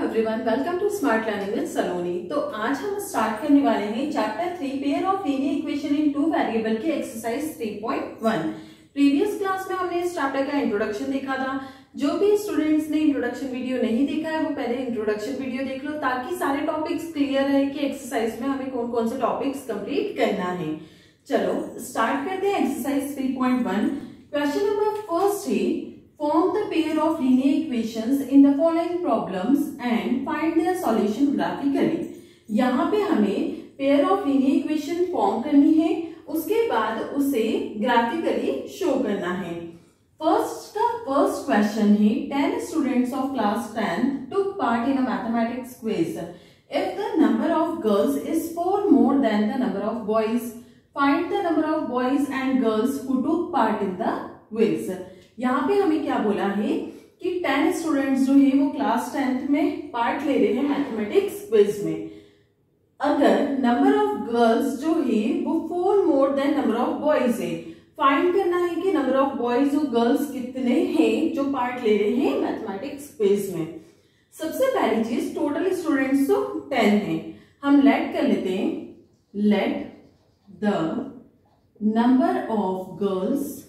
Everyone, welcome to smart learning with Saloni. तो आज हम स्टार्ट करने वाले हैं chapter 3 pair of linear equation in two variable के एक्सरसाइज 3.1। प्रीवियस क्लास में हमने इस चैप्टर का इंट्रोडक्शन देखा था। जो भी स्टूडेंट्स ने इंट्रोडक्शन वीडियो नहीं देखा है वो पहले इंट्रोडक्शन वीडियो देख लो ताकि सारे टॉपिक्स क्लियर रहे कि एक्सरसाइज में हमें कौन कौन से टॉपिक्स कंप्लीट करना है। चलो स्टार्ट करते हैं एक्सरसाइज 3.1। क्वेश्चन नंबर फर्स्ट है, form the pair of linear equations in the following problems and find their solution graphically। यहाँ पे हमें pair of linear equation form करनी है, उसके बाद उसे graphically show करना है। फर्स्ट क्वेश्चन है, 10 students of class 10 took part in a mathematics quiz. If the number of girls is 4 more than the number of boys, find the number of boys and girls who took part in the quiz। यहाँ पे हमें क्या बोला है कि 10 students जो है वो क्लास 10th में पार्ट ले रहे हैं मैथमेटिक्स क्विज में। अगर नंबर ऑफ गर्ल्स जो है वो 4 more than number of boys है, फाइंड करना है कि नंबर ऑफ बॉयज और गर्ल्स कितने हैं जो पार्ट ले रहे हैं मैथमेटिक्स क्विज में। सबसे पहली चीज, टोटल स्टूडेंट्स तो 10 हैं, हम लेट कर लेते हैं, let the number of girls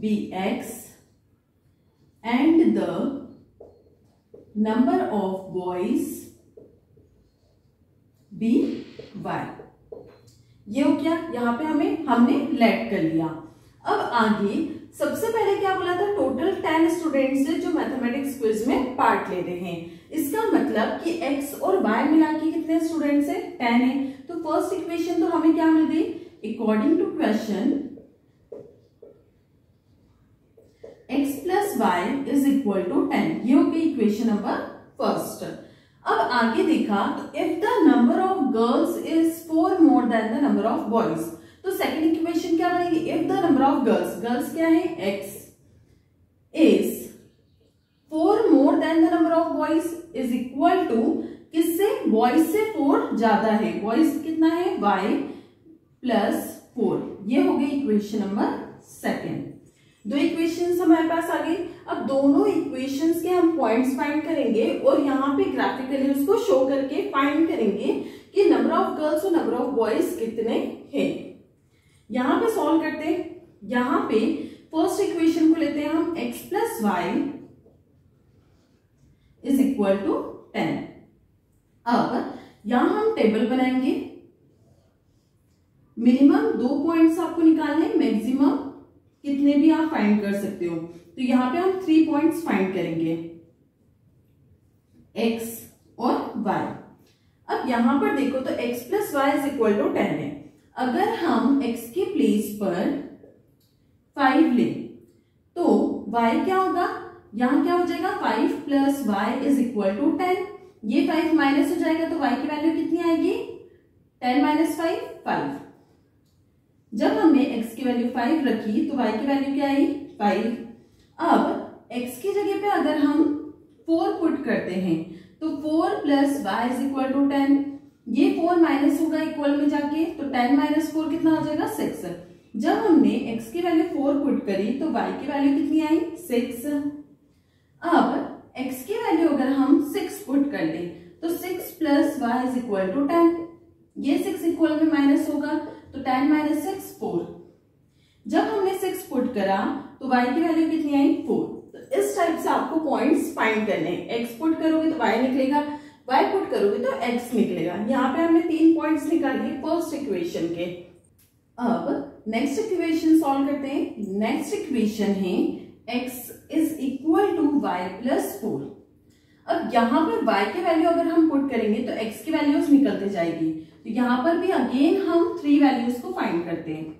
be x and the number of boys be y। ये हो क्या, यहाँ पे हमने लेट कर लिया। अब आगे सबसे पहले क्या बोला था, टोटल 10 स्टूडेंट्स जो मैथमेटिक्स क्विज में पार्ट ले रहे हैं। इसका मतलब कि x और y मिला के कितने स्टूडेंट्स है, 10 है। तो फर्स्ट इक्वेशन तो हमें क्या मिल गई, according to question x plus y is equal to 10। ये हो गई इक्वेशन नंबर फर्स्ट। अब आगे देखा तो if the number of girls is 4 more than the number of boys, तो सेकंड इक्वेशन क्या बनेगी, if the number of girls क्या है x is 4 more than the number of boys is equal to किससे, boys से 4 ज्यादा है, boys कितना है y plus 4। ये हो गई इक्वेशन नंबर सेकंड। दो इक्वेशंस हमारे पास आ गई। अब दोनों इक्वेशंस के हम पॉइंट्स फाइंड करेंगे और यहाँ पे ग्राफिकली उसको शो करके फाइंड करेंगे कि नंबर ऑफ गर्ल्स और नंबर ऑफ बॉयज कितने हैं। यहाँ पे सॉल्व करते हैं। यहाँ पे फर्स्ट इक्वेशन को लेते हैं हम, x plus Y is equal to 10। अब यहां हम टेबल बनाएंगे, मिनिमम 2 पॉइंट्स आपको निकालने, मैक्सिमम कितने भी आप फाइंड कर सकते हो। तो यहां पे हम 3 पॉइंट्स फाइंड करेंगे, x और y। अब यहां पर देखो तो x plus Y is equal to 10 है। अगर हम x के प्लेस पर 5 ले तो y क्या होगा, यहां क्या हो जाएगा, 5 plus Y is equal to 10। ये 5 माइनस हो जाएगा तो y की वैल्यू कितनी आएगी, 10 माइनस 5। जब हमने x की वैल्यू 5 रखी तो y की वैल्यू क्या आई, 5। अब x की जगह पे अगर हम 4 पुट करते हैं तो 4 plus Y is equal to 10। ये 4 माइनस होगा इक्वल में जाके, तो 10 माइनस 4 कितना हो जाएगा, 6। जब हमने x की वैल्यू 4 पुट करी तो y की वैल्यू कितनी आई, 6। अब x की वैल्यू अगर हम 6 पुट कर ले तो 6 plus Y is equal to 10। ये 6 इक्वल में माइनस होगा तो 10 माइनस 6 4। जब हमने 6 पुट करा तो y की वैल्यू कितनी आई, 4। तो इस टाइप से आपको पॉइंट्स फाइंड करने हैं। x पुट करोगे तो y निकलेगा, y पुट करोगे तो x निकलेगा। यहाँ पे हमने 3 पॉइंट्स निकाले फर्स्ट इक्वेशन के। अब नेक्स्ट इक्वेशन सॉल्व करते हैं। नेक्स्ट इक्वेशन है x is equal to y plus 4। अब यहाँ पर y की वैल्यू अगर हम पुट करेंगे तो x की वैल्यूज निकलते जाएगी। तो यहाँ पर भी अगेन हम 3 वैल्यूज को फाइंड करते हैं।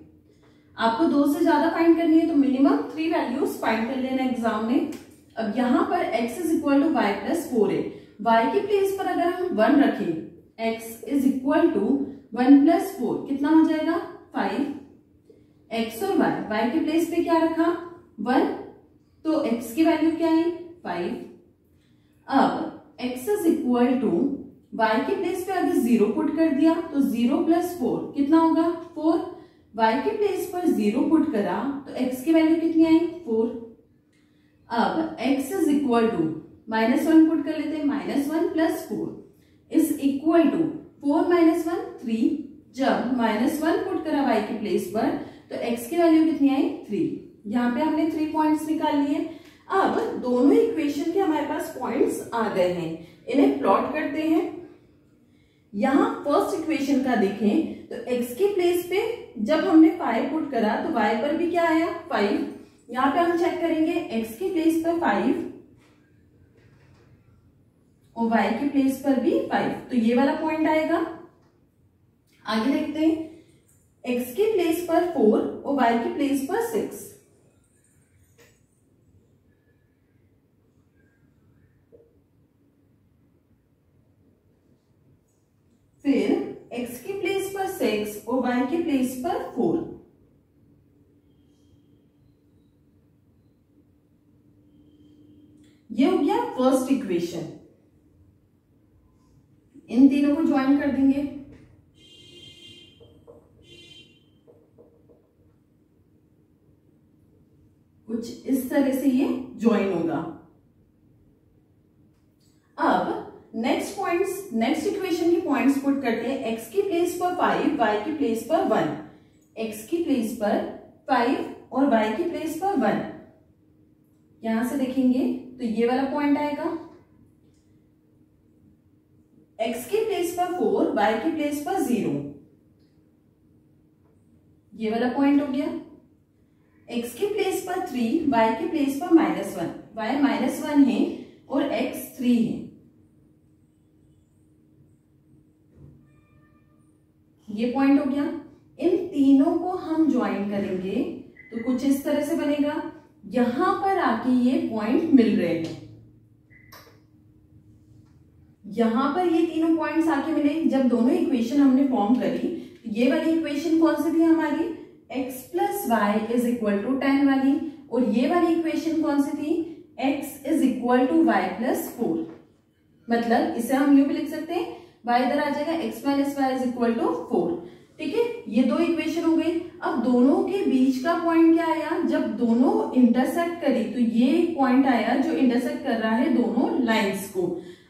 आपको 2 से ज्यादा फाइंड करनी है तो मिनिमम 3 वैल्यूज फाइंड कर लेना एग्जाम में। अब यहाँ पर x is equal to Y plus 4 है। y की प्लेस पर अगर हम 1 रखें, x is equal to 1 plus 4 कितना हो जाएगा, 5। x और y की प्लेस पे क्या रखा, 1, तो x की वैल्यू क्या है, 5। अब x is equal to y की प्लेस पे अगर 0 पुट कर दिया तो 0 प्लस 4 कितना होगा, 4। y की प्लेस पर 0 पुट करा तो x की वैल्यू कितनी आई, 4। अब x is equal to -1 put कर लेते हैं, -1 प्लस 4 इज इक्वल टू 4 - 1 3। जब -1 पुट करा y की प्लेस पर तो x की वैल्यू कितनी आई 3। यहाँ पे हमने 3 पॉइंट्स निकाल लिए। अब दोनों इक्वेशन के हमारे पास पॉइंट्स आ गए हैं, इन्हें प्लॉट करते हैं। यहाँ फर्स्ट इक्वेशन का देखें तो x की प्लेस पे जब हमने 5 पुट करा तो y पर भी क्या आया 5। यहाँ पे हम चेक करेंगे x की प्लेस पर 5 और y की प्लेस पर भी 5, तो ये वाला पॉइंट आएगा। आगे देखते हैं x की प्लेस पर 4 और y की प्लेस पर 6। फिर x की प्लेस पर 6 और y की प्लेस पर 4। ये हो गया फर्स्ट इक्वेशन। इन तीनों को ज्वाइन कर देंगे। कुछ इस तरह से ये ज्वाइन होगा। अब नेक्स्ट इक्वेशन की पॉइंट्स पुट करते हैं। x की प्लेस पर 5, y की प्लेस पर 1। x की प्लेस पर 5 और y की प्लेस पर 1। यहां से देखेंगे तो ये वाला पॉइंट आएगा। x की प्लेस पर 4, y की प्लेस पर 0, ये वाला पॉइंट हो गया। x की प्लेस पर 3, y की प्लेस पर -1, y -1 है और x 3 है, ये पॉइंट हो गया। इन तीनों को हम ज्वाइन करेंगे तो कुछ इस तरह से बनेगा। यहां पर आके ये पॉइंट मिल रहे हैं, यहां पर ये तीनों पॉइंट्स आके मिले। जब दोनों इक्वेशन हमने फॉर्म करी, ये वाली इक्वेशन कौन सी थी हमारी x + y = 10 वाली, और ये वाली इक्वेशन कौन सी थी x = y + 4। मतलब इसे हम यूं भी लिख सकते हैं, y इधर आ जाएगा, x - y = 4। ठीक है, ये दो इक्वेशन हो गई। अब दोनों के बीच का पॉइंट क्या आया, जब दोनों इंटरसेक्ट करी तो ये पॉइंट आया जो इंटरसेक्ट कर रहा है दोनों लाइंस को।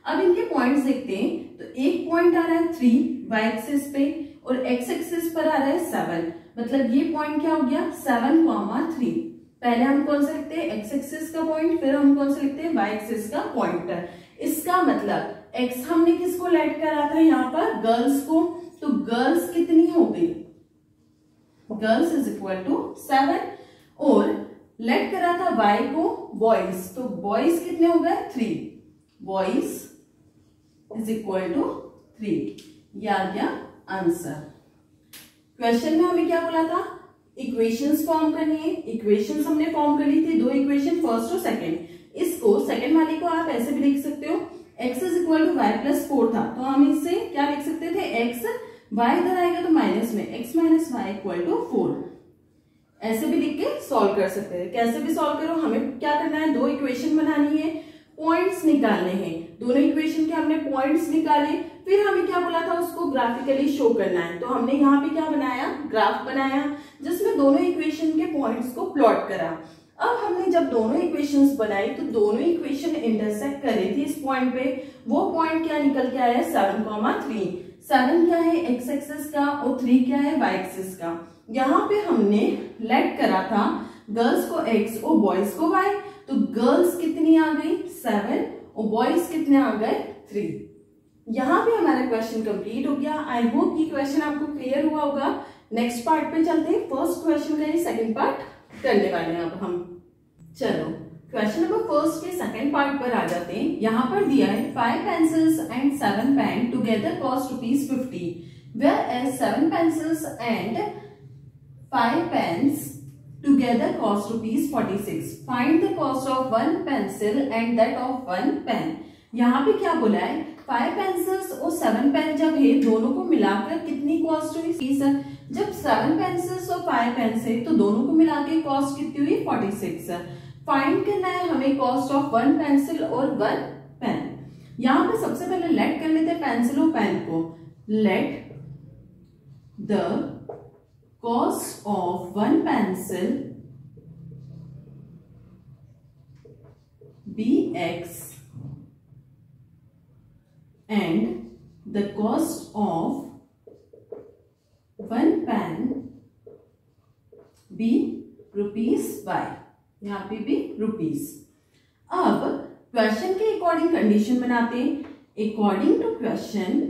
अब इनके पॉइंट्स देखते हैं तो एक पॉइंट आ रहा है 3 y एक्सिस पे और x एक्सिस पर आ रहा है 7। मतलब ये पॉइंट क्या हो गया 7, 3। पहले हम कौन सा लिखते हैं x एक्सिस का पॉइंट, फिर हम कौन सा लिखते हैं y एक्सिस का पॉइंट। इसका मतलब x हमने किसको लेट करा था यहाँ पर गर्ल्स को, तो गर्ल्स कितनी हो गई, गर्ल्स = 7, और लेट करा था y को बॉयज, तो बॉयज कितने हो गए 3, बॉयज = 3। ये आ गया आंसर। क्वेश्चन में हमें क्या बोला था, इक्वेशंस फॉर्म करनी है। इक्वेशंस हमने फॉर्म कर ली थी, दो इक्वेशन फर्स्ट और सेकंड। इसको सेकंड वाली को आप ऐसे भी लिख सकते हो, x = y + 4 था तो हम इससे क्या लिख सकते थे, x y इधर आएगा तो माइनस में x - y = 4, ऐसे भी लिख के सॉल्व कर सकते हैं। कैसे भी सॉल्व करो, हमें क्या करना है, दो इक्वेशन बनानी है, पॉइंट्स निकालने हैं। दोनों इक्वेशन के हमने पॉइंट्स निकाले, फिर हमें क्या बोला था उसको ग्राफिकली शो करना है। तो हमने यहाँ पे क्या बनाया, ग्राफ बनाया जिसमें दोनों इक्वेशन के पॉइंट्स को प्लॉट करा। अब हमने जब दोनों इक्वेशंस बनाई तो दोनों इक्वेशन इंटरसेक्ट कर रही थी इस पॉइंट पे। वो पॉइंट क्या निकल के आया 7, 3। 7 क्या है x एक्सिस का और 3 क्या है y एक्सिस का। यहाँ पे हमने लेट करा था गर्ल्स को x और बॉयज को y, तो गर्ल्स कितनी आ गई 7 और बॉयज कितने आ गए 3। यहाँ पे हमारा क्वेश्चन कंप्लीट हो गया। आई होप कि क्वेश्चन आपको क्लियर हुआ होगा। नेक्स्ट पार्ट पे चलते हैं। फर्स्ट क्वेश्चन का सेकंड पार्ट करने वाले हैं अब हम। चलो क्वेश्चन नंबर फर्स्ट के सेकंड पार्ट पर आ जाते हैं। यहाँ पर दिया है 5 pencils and 7 pen together cost ₹50, whereas 7 pencils and 5 pens together cost ₹46. Find the cost of 1 pencil and that of 1 pen. यहाँ पे क्या बोला है 5 pencils और 7 pen जब है दोनों को मिलाकर कितनी कॉस्ट हुई 30। जब 7 pencils और 5 pens है तो दोनों को मिलाकर कॉस्ट कितनी हुई 46। फाइंड करना है हमें कॉस्ट ऑफ 1 पेंसिल और 1 पेन। यहां पे सबसे पहले लेट कर लेते हैं पेंसिल और पेन को। Let the cost of 1 pencil be x and the cost of one pen be ₹y, यहाँ पे भी रुपीस। अब क्वेश्चन के अकॉर्डिंग कंडीशन बनाते हैं। अकॉर्डिंग टू क्वेश्चन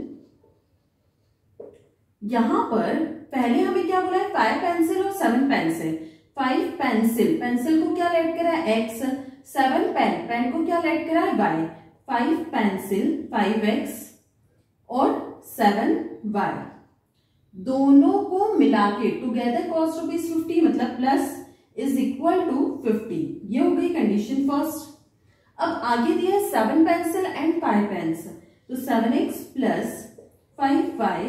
यहां पर पहले हमें क्या बोला है, 5 पेंसिल और 7 पेंसिल। 5 पेंसिल, पेंसिल को क्या लेट करा है x, 7 पेन, पेन को क्या लेट करा है y। 5 पेंसिल 5x और 7y, दोनों को मिला के टुगेदर कॉस्ट ₹50 मतलब प्लस इज इक्वल टू 50। ये हो गई कंडीशन फर्स्ट। अब आगे दिया है 7 पेंसिल एंड 5 पेन्स, तो 7x प्लस 5y,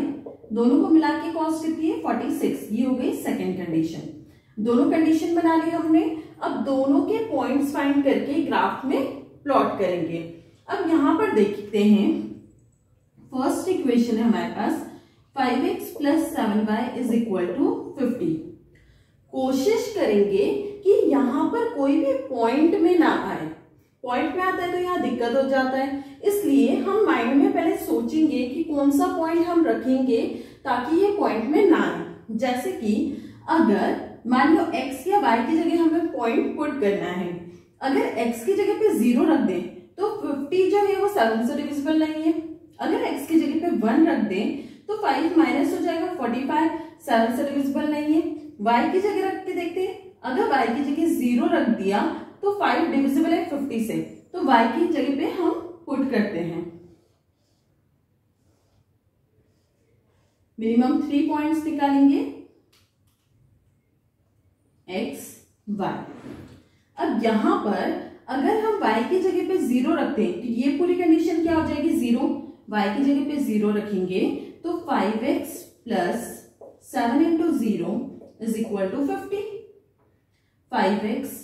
दोनों को मिला के कॉस्ट कितनी है 46। ये हो गई सेकेंड कंडीशन। दोनों कंडीशन बना ली हमने। अब दोनों के पॉइंट्स फाइंड करके ग्राफ में प्लॉट करेंगे। अब यहां पर देखते हैं, फर्स्ट इक्वेशन है हमारे पास 5x plus 7y is equal to 50। कोशिश करेंगे कि यहां पर कोई भी पॉइंट में ना आए। पॉइंट में आता है तो यहाँ दिक्कत हो जाता है, इसलिए हम माइंड में पहले सोचेंगे कि कौन सा पॉइंट हम रखेंगे ताकि ये पॉइंट में ना आए। जैसे कि अगर मान लो x या y की जगह हमें पॉइंट पुट करना है, अगर x की जगह पे 0 रख दें तो 50 जो है वो 7 से डिविजिबल नहीं है। अगर x की जगह पे 1 रख दें तो 5 माइनस हो जाएगा 45, 7 से डिविजिबल नहीं है। y की जगह रख के देखते हैं, अगर y की जगह 0 रख दिया तो 5 डिविजिबल है 50 से, तो y की जगह पे हम पुट करते हैं। मिनिमम 3 पॉइंट्स निकालेंगे x, y। अब यहां पर अगर हम y की जगह पे 0 रखते हैं तो ये पूरी कंडीशन क्या हो जाएगी 0। y की जगह पे 0 रखेंगे तो 5x plus 7 into 0 is equal to 50। 5x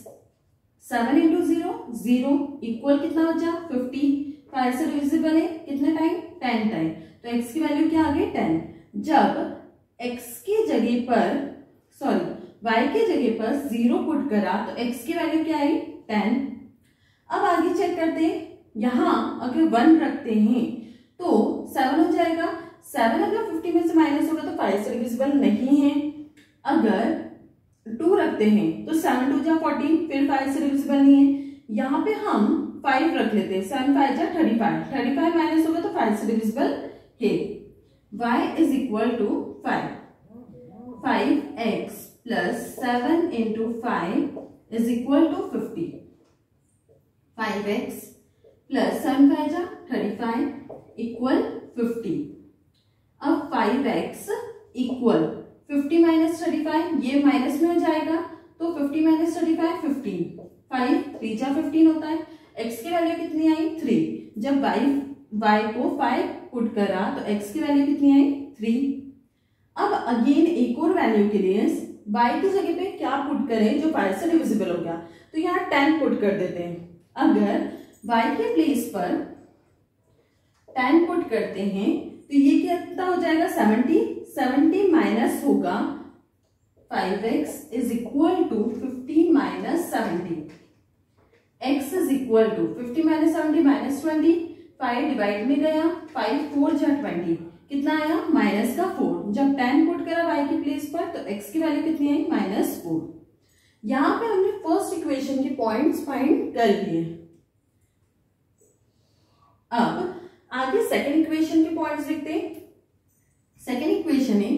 7 into 0, 0 equal कितना बचा 50। 5 से डिविजिबल है कितने टाइम 10 टाइम, तो x की वैल्यू क्या आ गई 10। जब x की जगह पर y की जगह पर 0 पुट करा तो x की वैल्यू क्या आई 10। अब आगे चेक करते हैं, यहां अगर 1 रखते हैं तो 7 हो जाएगा। 7 अगर 50 में से माइनस होगा तो 5 से डिविजिबल नहीं है। अगर 2 रखते हैं तो 7 2 जा 14, फिर 5 से डिविजिबल नहीं है। यहाँ पे हम 5 रख लेते हैं, 7 5 जा 35, 35 माइनस होगा तो 5 से डिविजिबल है। y is equal to 5, 5x plus 7 into 5 is equal to 50। 5x plus 7 5 जा 35 इक्वल 50। अब 5x इक्वल 50 माइनस 35, ये माइनस में हो जाएगा तो 50 माइनस 35 15, 5 3 जा 15 होता है। x की वैल्यू कितनी आई 3। जब y को 5 पुट करा तो x की वैल्यू कितनी आई 3। अब अगेन एक और वैल्यू के लिए y की जगह पे क्या पुट करें जो 5 से डिविजिबल हो गया, तो यहाँ 10 पुट कर देते हैं। अगर y के प्लेस पर 10 पुट करते हैं तो ये कितना हो जाएगा 70 माइनस होगा 5x is equal to 50 minus 70। x is equal to 50 minus 70 minus 20, 5 divide में गया, 5 4 जा 20, कितना आया माइनस का 4। जब 10 पुट करा y की प्लेस पर तो x की वैल्यू कितनी आई -4। यहां पे हमने फर्स्ट इक्वेशन के पॉइंट्स फाइंड कर लिए। अब आगे सेकेंड इक्वेशन के पॉइंट्स लिखते हैं। सेकेंड इक्वेशन है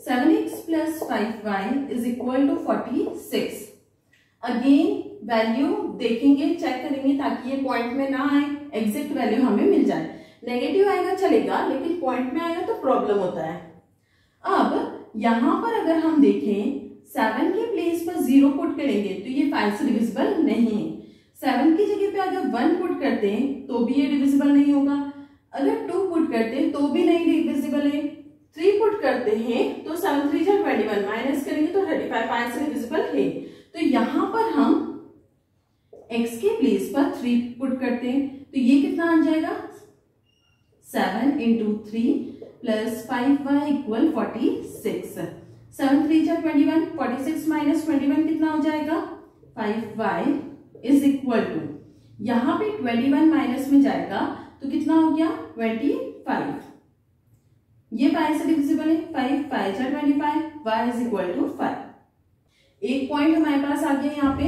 7x plus 5y is equal to 46। Again value देखेंगे, चेक करेंगे ताकि ये पॉइंट में ना आए, एग्जैक्ट वैल्यू हमें मिल जाए। नेगेटिव आएगा चलेगा, लेकिन पॉइंट में आएगा तो प्रॉब्लम होता है। अब यहां पर अगर हम देखें 7 के प्लेस पर 0 पुट करेंगे तो ये 5 से डिविजिबल नहीं है। 7 की जगह पे अगर 1 पुट करते हैं तो भी ये डिविजिबल नहीं होगा। अगर 2 पुट करते हैं तो भी नहीं डिविजिबल है। 3 पुट करते हैं तो 7 3 जा 21, माइनस करेंगे तो 35, 5 से डिविजिबल है। तो यहां पर हम x के प्लेस पर 3 पुट करते हैं तो ये कितना आ जाएगा 7 इंटू 3 प्लस 5y इक्वल 46। 7 3 जा 21, 46 माइनस 21 कितना हो जाएगा 5y इज इक्वल टू, यहाँ पे 21 माइनस में जाएगा तो कितना कितना हो गया 25। ये 5 से डिविजिबल है, 5 5 जा 25, y इज इक्वल टू 5। एक पॉइंट हमारे पास आ गया यहाँ पे,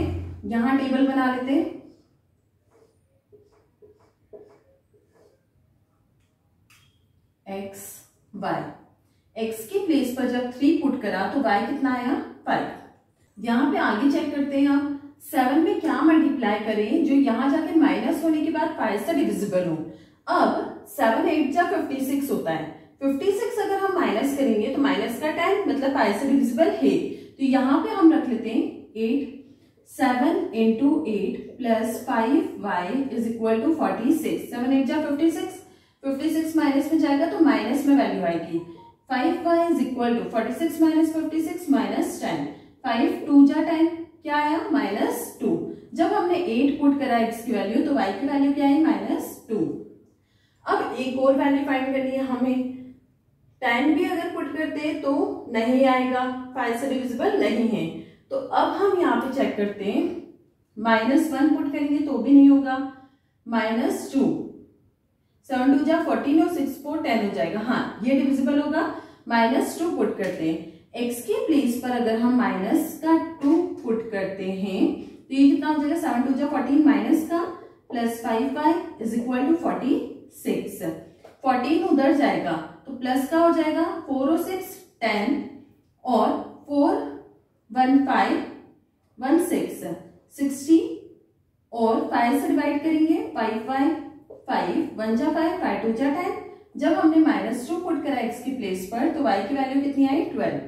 यहां टेबल बना लेते हैं। x y, x की प्लेस पर जब 3 पुट करा तो y कितना आया 5। यहाँ पे आगे चेक करते हैं हम 7 में क्या मल्टीप्लाई करें जो यहाँ जाके माइनस होने के बाद 5 से डिविजिबल हो। अब 7 8 जा 56 होता है, 56 अगर हम माइनस करेंगे तो माइनस का 10 मतलब 5 से डिविजिबल है। तो यहाँ पे हम रख लेते हैं 8, 7 into 8 plus 5y is equal to 46। 7 8 जा 56, 56 माइनस में जाएगा तो माइनस में वैल्यू आएगी। 5y is equal to 46 minus 56 minus 10, 5 2 जा 10 क्या आया -2। जब हमने 8 पुट करा x की वैल्यू तो y की वैल्यू क्या है -2। अब एक और वैल्यू फाइंड करनी है हमें। 10 भी अगर पुट करते तो नहीं आएगा, 5 से डिविजिबल नहीं है। तो अब हम यहाँ पे चेक करते हैं, -1 पुट करेंगे तो भी नहीं होगा, -2, 7 2 जा 14 और 6 4 10 हो जाएगा। हाँ ये डिविजिबल होगा, -2 पुट करते हैं। x की प्लेस पर अगर हम -2 पुट करते हैं तो ये कितना हो जाएगा 7 2 जा 14 माइनस का plus 5y is equal to 46। 14 उधर जाएगा तो प्लस का हो जाएगा 4 और 6 10 और 4 1 5 1 6 60 और 5 से डिवाइड करेंगे 5y 5 1 जा 5 5 2 जा 10। जब हमने -2 पुट करा x की प्लेस पर तो y की वैल्यू कितनी आई 12।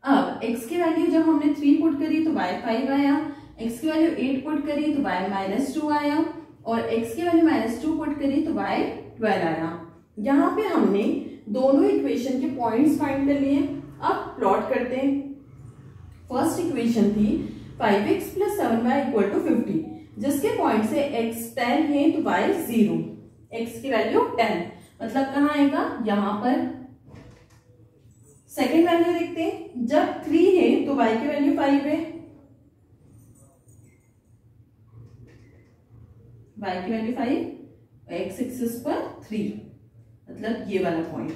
अब x की वैल्यू जब हमने 3 पुट करी तो y 5 आया, x की वैल्यू 8 पुट करी तो y -2 आया और x की वैल्यू -2 पुट करी तो y 12 आया। यहाँ पे हमने दोनों इक्वेशन के पॉइंट्स फाइंड कर लिए। अब प्लॉट करते हैं। फर्स्ट इक्वेशन थी 5x + 7y = 50, जिसके पॉइंट से x 10 है तो y 0, x की वैल्यू 10 मतलब कहाँ आएगा यहाँ पर। सेकेंड वैल्यू देखते हैं, जब 3 है तो y की वैल्यू 5 है, y की वैल्यू 5, x एक्सिस पर 3 मतलब ये वाला पॉइंट।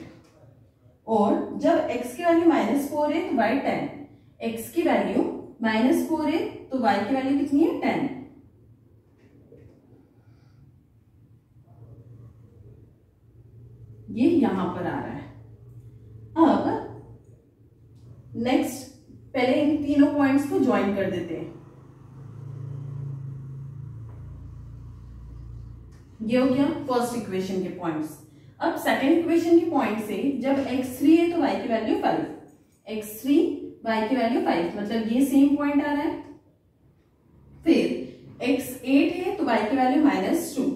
और जब x की वैल्यू -4 है तो y 10, x की वैल्यू -4 है तो y की वैल्यू कितनी है 10। ये यहां पर आ रहा है। अब नेक्स्ट पहले इन तीनों पॉइंट्स को ज्वाइन कर देते हैं। ये हो गया फर्स्ट इक्वेशन के पॉइंट्स। अब सेकेंड इक्वेशन के पॉइंट से जब x3 है तो y की वैल्यू 5, x3 y की वैल्यू 5 मतलब ये सेम पॉइंट आ रहा है। फिर x8 है तो y की वैल्यू -2,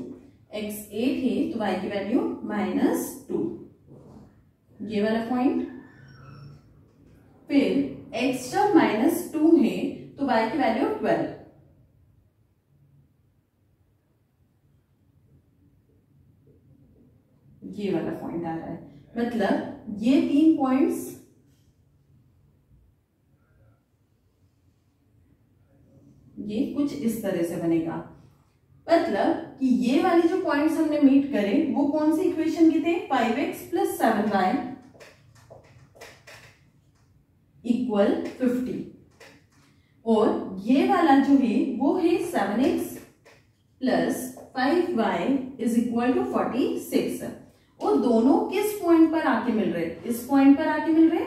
x8 है तो y की वैल्यू -2 ये वाला पॉइंट। फिर x जब -2 है तो y की वैल्यू 12, ये वाला पॉइंट आ रहा है। मतलब ये 3 पॉइंट्स ये कुछ इस तरह से बनेगा। मतलब कि ये वाले जो पॉइंट्स हमने मीट करे वो कौन सी इक्वेशन के थे, 5x + 7y = 50 और ये वाला जो है वो है 7x + 5y = 46। और दोनों किस पॉइंट पर आके मिल रहे, इस पॉइंट पर आके मिल रहे,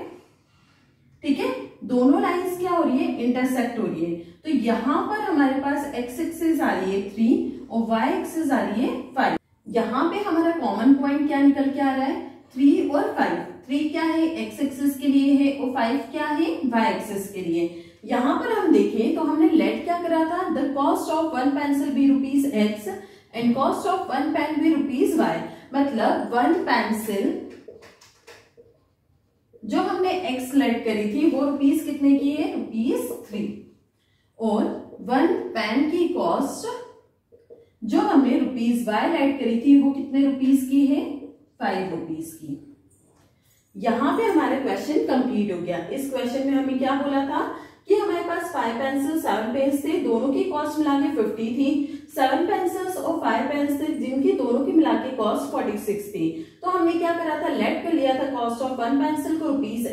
ठीक है। दोनों लाइंस क्या हो रही है, इंटरसेक्ट हो रही है। तो यहां पर हमारे पास x एक्सिस आ रही है 3 और y एक्सिस आ रही है 5। यहाँ पे हमारा कॉमन पॉइंट क्या निकल के आ रहा है, 3 और 5। 3 क्या है x एक्सिस के लिए है और 5 क्या है y एक्सिस के लिए। यहाँ पर हम देखें तो हमने लेट क्या करा था, the cost of 1 pencil be ₹x and cost of 1 pen be ₹y। मतलब 1 पेंसिल जो हमने x लेट करी थी वो रुपीस कितने की है, ₹3 और 1 पेन की कॉस्ट जो हमने ₹y लेट करी थी वो कितने रुपीस की है, 5 रुपीस की। यहां पे हमारा क्वेश्चन कंप्लीट हो गया। इस क्वेश्चन में हमें क्या बोला था कि हमारे पास 5 पेंसिल 7 पेन्स थे, दोनों की कॉस्ट मिला के 50 थी। 7 पेंसिल्स और 5 पेन्स थे जिनकी दोनों की मिला कॉस्ट 46 थी। तो हमने क्या करा था, लेट कर लिया था कॉस्ट ऑफ 1 पेंसिल को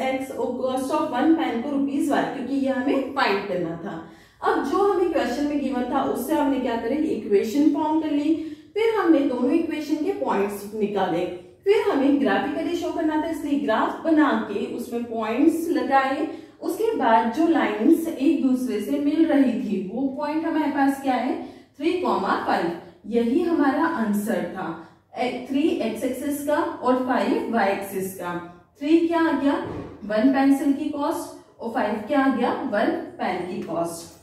₹X और कॉस्ट ऑफ 1 पेन को ₹Y, क्योंकि ये हमें फाइंड करना था। अब जो हमें क्वेश्चन में गिवन था उससे हमने क्या करें, इक्वेशन फॉर्म कर ली, फिर हमने दोनों इक्वेशन के पॉइंट्स निकाले, फिर हमें ग्राफिकली शो करना था, इसलिए ग्राफ बना के उसमें पॉइंट्स लगाए। उसके बाद जो लाइंस एक दूसरे से मिल रही थी वो पॉइंट हमारे पास क्या है, 3,5। यही हमारा आंसर था, 3 x एक्सिस का और 5 y एक्सिस का। 3 क्या आ गया, 1 पेंसिल की कॉस्ट, और 5 क्या आ गया, 1 पेन की कॉस्ट।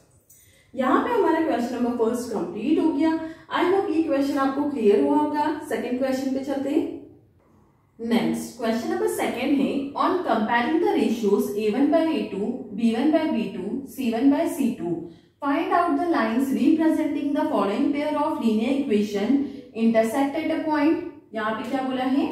यहाँ पे हमारा क्वेश्चन नंबर फर्स्ट कंप्लीट हो गया। आई होप ये क्वेश्चन आपको क्लियर हुआ होगा। सेकंड क्वेश्चन पे चलते हैं। नेक्स्ट क्वेश्चन नंबर सेकंड है, on comparing the ratios a1 by a2, b1 by b2, c1 by c2, find out the lines representing the following pair of linear equation intersect at a point। यहाँ पे क्या बोला है,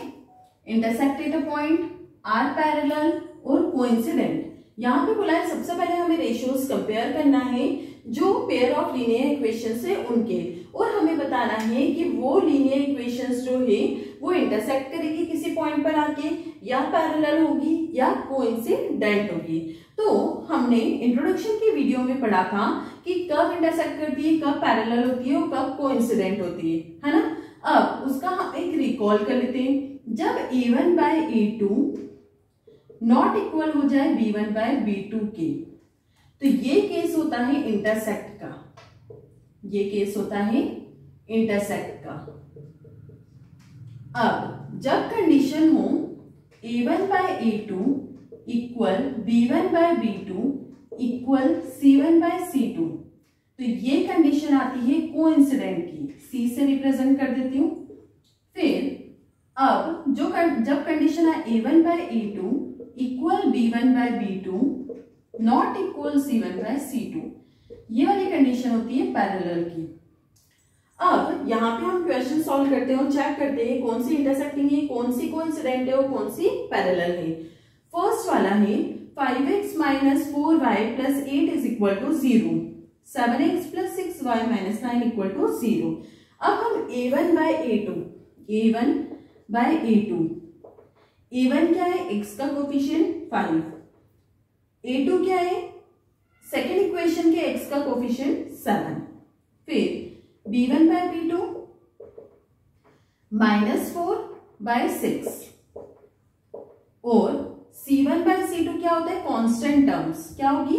intersect at a point, are parallel और coincident। यहाँ पे बोला है सबसे पहले हमें रेशियोज कंपेयर करना है जो पेयर ऑफ लीनियर इक्वेशंस है उनके, और हमें बताना है कि वो लीनियर इक्वेशंस जो है वो इंटरसेक्ट करेगी किसी पॉइंट पर आके, या पैरेलल होगी या कोइंसिडेंट होगी। तो हमने इंट्रोडक्शन की वीडियो में पढ़ा था कि कब इंटरसेक्ट करती है, कब पैरेलल होती है और कब कोइंसिडेंट होती है ना। अब उसका हम एक रिकॉल कर लेते हैं। जब a1 by a2 not equal हो जाए b1 by b2 के, तो ये केस होता है इंटरसेक्ट का, ये केस होता है इंटरसेक्ट का। अब जब कंडीशन हो a1 by a2 equal b1 by b2 equal c1 by c2, तो ये कंडीशन आती है कोइंसिडेंट की, c से रिप्रेजेंट कर देती हूं। फिर अब जब कंडीशन है a1 by a2 equal b1 by b2 not equal c1 by c2, ये वाली कंडीशन होती है पैरेलल की। अब यहाँ पे हम क्वेश्चन सॉल्व करते हैं और चेक करते हैं कौन सी इंटरसेक्टिंग है, कौन सी कोइंसिडेंट है और कौन सी पैरेलल है। फर्स्ट वाला है 5x minus 4y plus 8 is equal to 0, 7x plus 6y minus 9 equal to 0। अब हम a1 by a2, a1 by a2, a1 क्या है, x का कोफिशिएंट 5, a2 क्या है, सेकेंड इक्वेशन के x का कोफिशिएंट 7, फिर b1 by b2 -4 by 6 और c1 by c2 क्या होता है, कांस्टेंट टर्म्स, क्या होगी,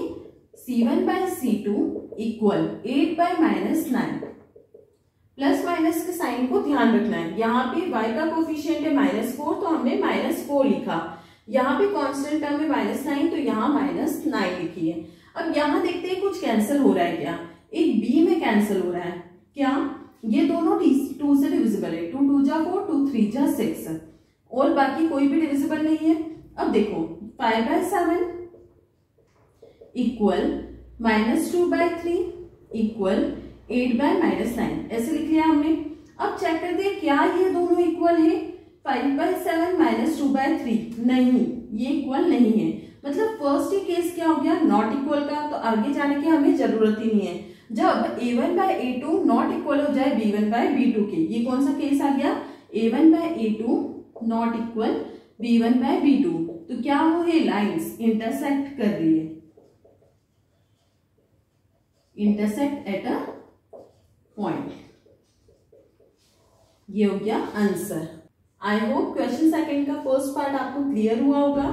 c1 by c2 equal 8 by -9। Plus minus के साइन को ध्यान रखना है, यहाँ पे y का कोफिशिएंट है -4 तो हमने -4 लिखा, यहाँ पे कांस्टेंट टर्म है -9 तो यहाँ -9 लिखी है। अब यहाँ देखते हैं कुछ कैंसिल हो रहा है क्या, एक b में कैंसिल हो रहा है क्या, ये दोनों 2 से डिविजिबल है, 2 2 जा 4, 2 3 जा 6 और बाकी कोई भी डिविजिबल नहीं है। अब देखो 5 by 7 equal -2 by 3 equal 8 by -9, ऐसे लिख लिया हमने। अब चेक करते हैं क्या ये दोनों इक्वल है, 5 by 7 -2 by 3 नहीं, ये इक्वल नहीं है, मतलब फर्स्ट ही केस क्या हो गया, नॉट इक्वल का, तो आगे जाने की हमें जरूरत ही नहीं है। जब a1 by a2 not equal हो जाए b1 by b2 के, ये कौन सा केस आ गया, a1 by a2 not equal b1 by b2, तो क्या वो है, लाइंस इंटरसेक्ट कर रही है, इंटरसेक्ट एट अ पॉइंट, ये हो गया answer. I hope question second का फर्स्ट पार्ट आपको क्लियर हुआ होगा।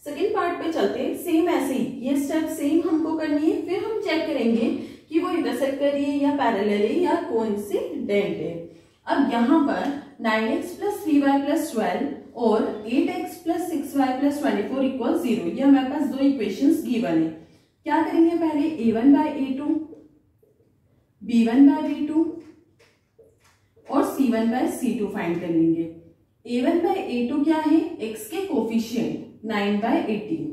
सेकंड पार्ट पे चलते हैं, सेम ऐसे ही ये स्टेप सेम हमको करनी है, फिर हम चेक करेंगे कि वो इंटरसेक्ट कर रही है या पैरेलल है या कोइंसिडेंट है। अब यहाँ पर 9x plus 3y plus 12 और 8x plus 6y plus 24 equal 0, ये हमारे पास दो इक्वेशंस गिवन है। क्या करेंगे, पहले a1 by a2, b1 by b2 और c1 by c2 फाइंड कर लेंगे। a1 by a2 क्या है, x के कोफिशिएंट 9 by 18,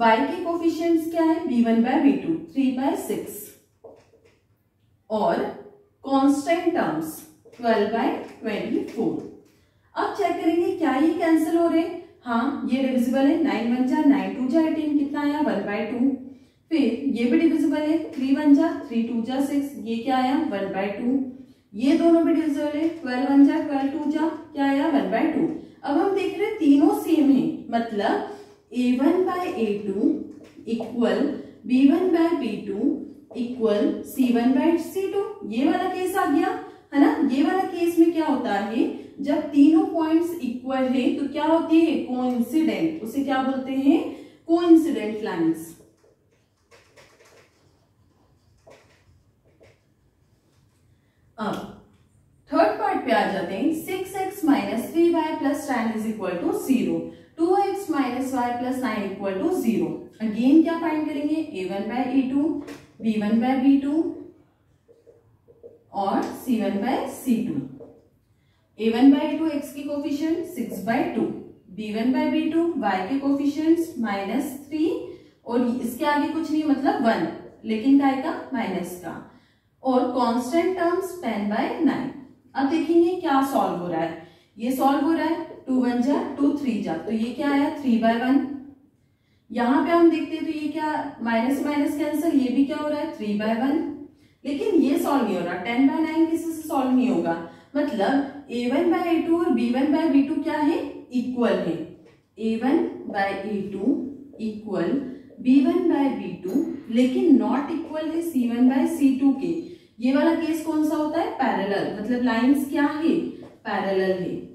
y के कोफिशिएंट्स क्या है, b1 by b2 3 by 6 और कांस्टेंट टर्म्स 12 by 24। अब चेक करेंगे क्या ये कैंसिल हो रहे, हाँ ये डिविजिबल है, 9 1 जा 9 2 जा 18 कितना आया 1 by 2, फिर ये भी डिविजिबल है, 3 1 जा 3 2 जा 6, ये क्या आया 1 by 2, ये दोनों भी डिविजिबल है, 12 1 जा 12 2 जा क्या आया 1/2। अब हम देख रहे हैं तीनों सेम है, मतलब a1/a2 equal b1/b2 equal c1/c2। ये वाला केस आ गया है ना। ये वाला केस में क्या होता है, जब तीनों पॉइंट्स इक्वल है तो क्या होती है कोइंसिडेंट, उसे क्या बोलते हैं कोइंसिडेंट लाइंस। अब थर्ड पार्ट पे आ जाते हैं। 6x - 3y + 10 = 0, 2x - y + 9 = 0। Again क्या फाइंड करेंगे, a1/a2 b1/b2 और c1/c2। a1/a2 x की कोफिशिएंट 6/2, b1/b2 y के कोफिशिएंट्स -3 और इसके आगे कुछ नहीं मतलब 1, लेकिन काय का माइनस का, और कांस्टेंट टर्म्स 10/9। अब देखेंगे क्या सॉल्व हो रहा है। ये सॉल्व हो रहा है 2 1 जा 2 3 जा, तो ये क्या आया 3/1। यहाँ पे हम देखते हैं तो ये क्या माइनस माइनस कैंसिल, ये भी क्या हो रहा है 3/1। लेकिन ये सॉल्व नहीं हो रहा, 10/9 किसी से सॉल्व नहीं होगा। मतलब a1/a2 और b1/b2 क्या है इक्वल है, a1/a2 इक्वल b1/b2, लेकिन नॉट इक्वल है c1/c2 के। ये वाला केस कौन सा होता है पैरेलल, मतलब लाइंस क्या है पैरेलल है।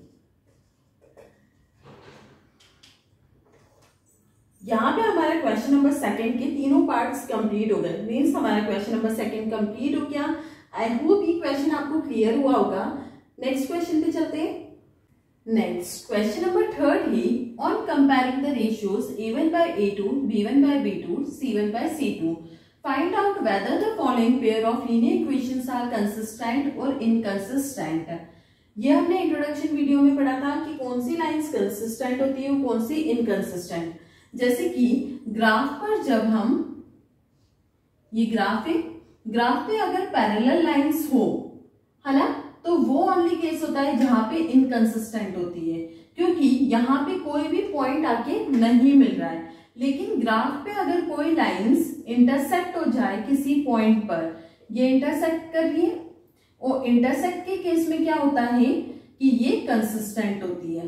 यहाँ पे हमारा क्वेश्चन नंबर 2 के तीनों पार्ट्स कंप्लीट हो गए, मीन्स हमारा क्वेश्चन नंबर 2 कंप्लीट हो गया। आई होप ये क्वेश्चन आपको क्लियर हुआ होगा। नेक्स्ट क्वेश्चन पे चलते हैं। नेक्स्ट क्वेश्चन नंबर 3 है on comparing the ratios a1/a2 b1/b2 c1/c2 find out whether the following pair of linear equations are consistent और इनकंसिस्टेंट। ये हमने इंट्रोडक्शन वीडियो में पढ़ा था कि कौन सी लाइंस कंसिस्टेंट होती है और कौन सी इनकंसिस्टेंट। जैसे कि ग्राफ पर जब हम, ये ग्राफ है, ग्राफ पे अगर पैरेलल लाइंस हो है ना, तो वो ओनली केस होता है जहां पे इनकंसिस्टेंट होती है, क्योंकि यहाँ पे कोई भी पॉइंट आके नहीं मिल रहा है। लेकिन ग्राफ पे अगर कोई लाइंस इंटरसेक्ट हो जाए किसी पॉइंट पर, ये इंटरसेक्ट कर रही है, और इंटरसेक्ट के केस में क्या होता है कि ये कंसिस्टेंट होती है,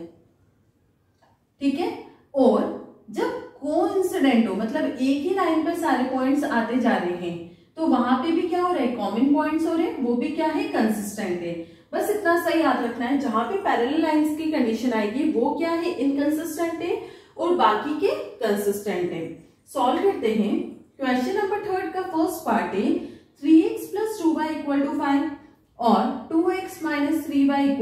ठीक है। और जब कोइंसिडेंट हो, मतलब एक ही लाइन पर सारे पॉइंट्स आते जा रहे हैं, तो वहां पे भी क्या हो रहा है कॉमन पॉइंट्स हो रहे हैं, वो भी क्या है कंसिस्टेंट है। बस इतना सा याद रखना है, जहां पे पैरेलल लाइंस की कंडीशन आएगी वो क्या है इनकंसिस्टेंट है और बाकी के कंसिस्टेंट है। सॉल्व करते हैं। क्वेश्चन नंबर 3 का फर्स्ट पार्ट है 3x + 2y = 5 और 2x - 3y =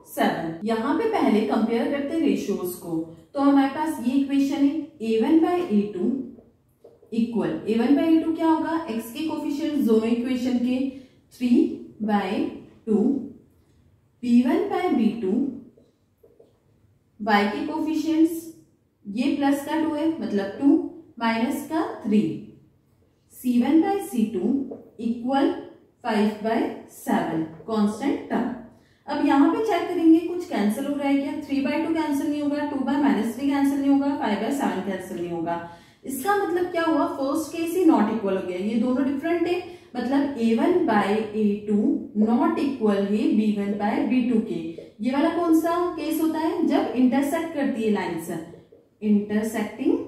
7। यहाँ पे पहले कंपेयर करते हैं रेशियोज को। तो हमारे पास ये इक्वेशन है a1/a2 इक्वल, a1/a2 क्या होगा x के कोफिशिएंट दोनों इक्वेशन के 3/2, b1/b2 y के कोफिशिएंट्स, ये प्लस का 2 है मतलब 2 माइनस का 3, c1/c2 इक्वल 5/7 कांस्टेंट टर्म। अब यहाँ पे चेक करेंगे कुछ कैंसिल हो रहा है क्या, 3/2 कैंसिल नहीं होगा, 2/-3 कैंसिल नहीं होगा, 5/7 कैंसिल नहीं होगा। इसका मतलब क्या हुआ, first case he not equal हो गया, ये दोनों डिफरेंट है, मतलब a1/a2 नॉट इक्वल है b1/b2 के। ये वाला कौन सा केस होता है जब इंटरसेक्ट करती है लाइंस, इंटरसेक्टिंग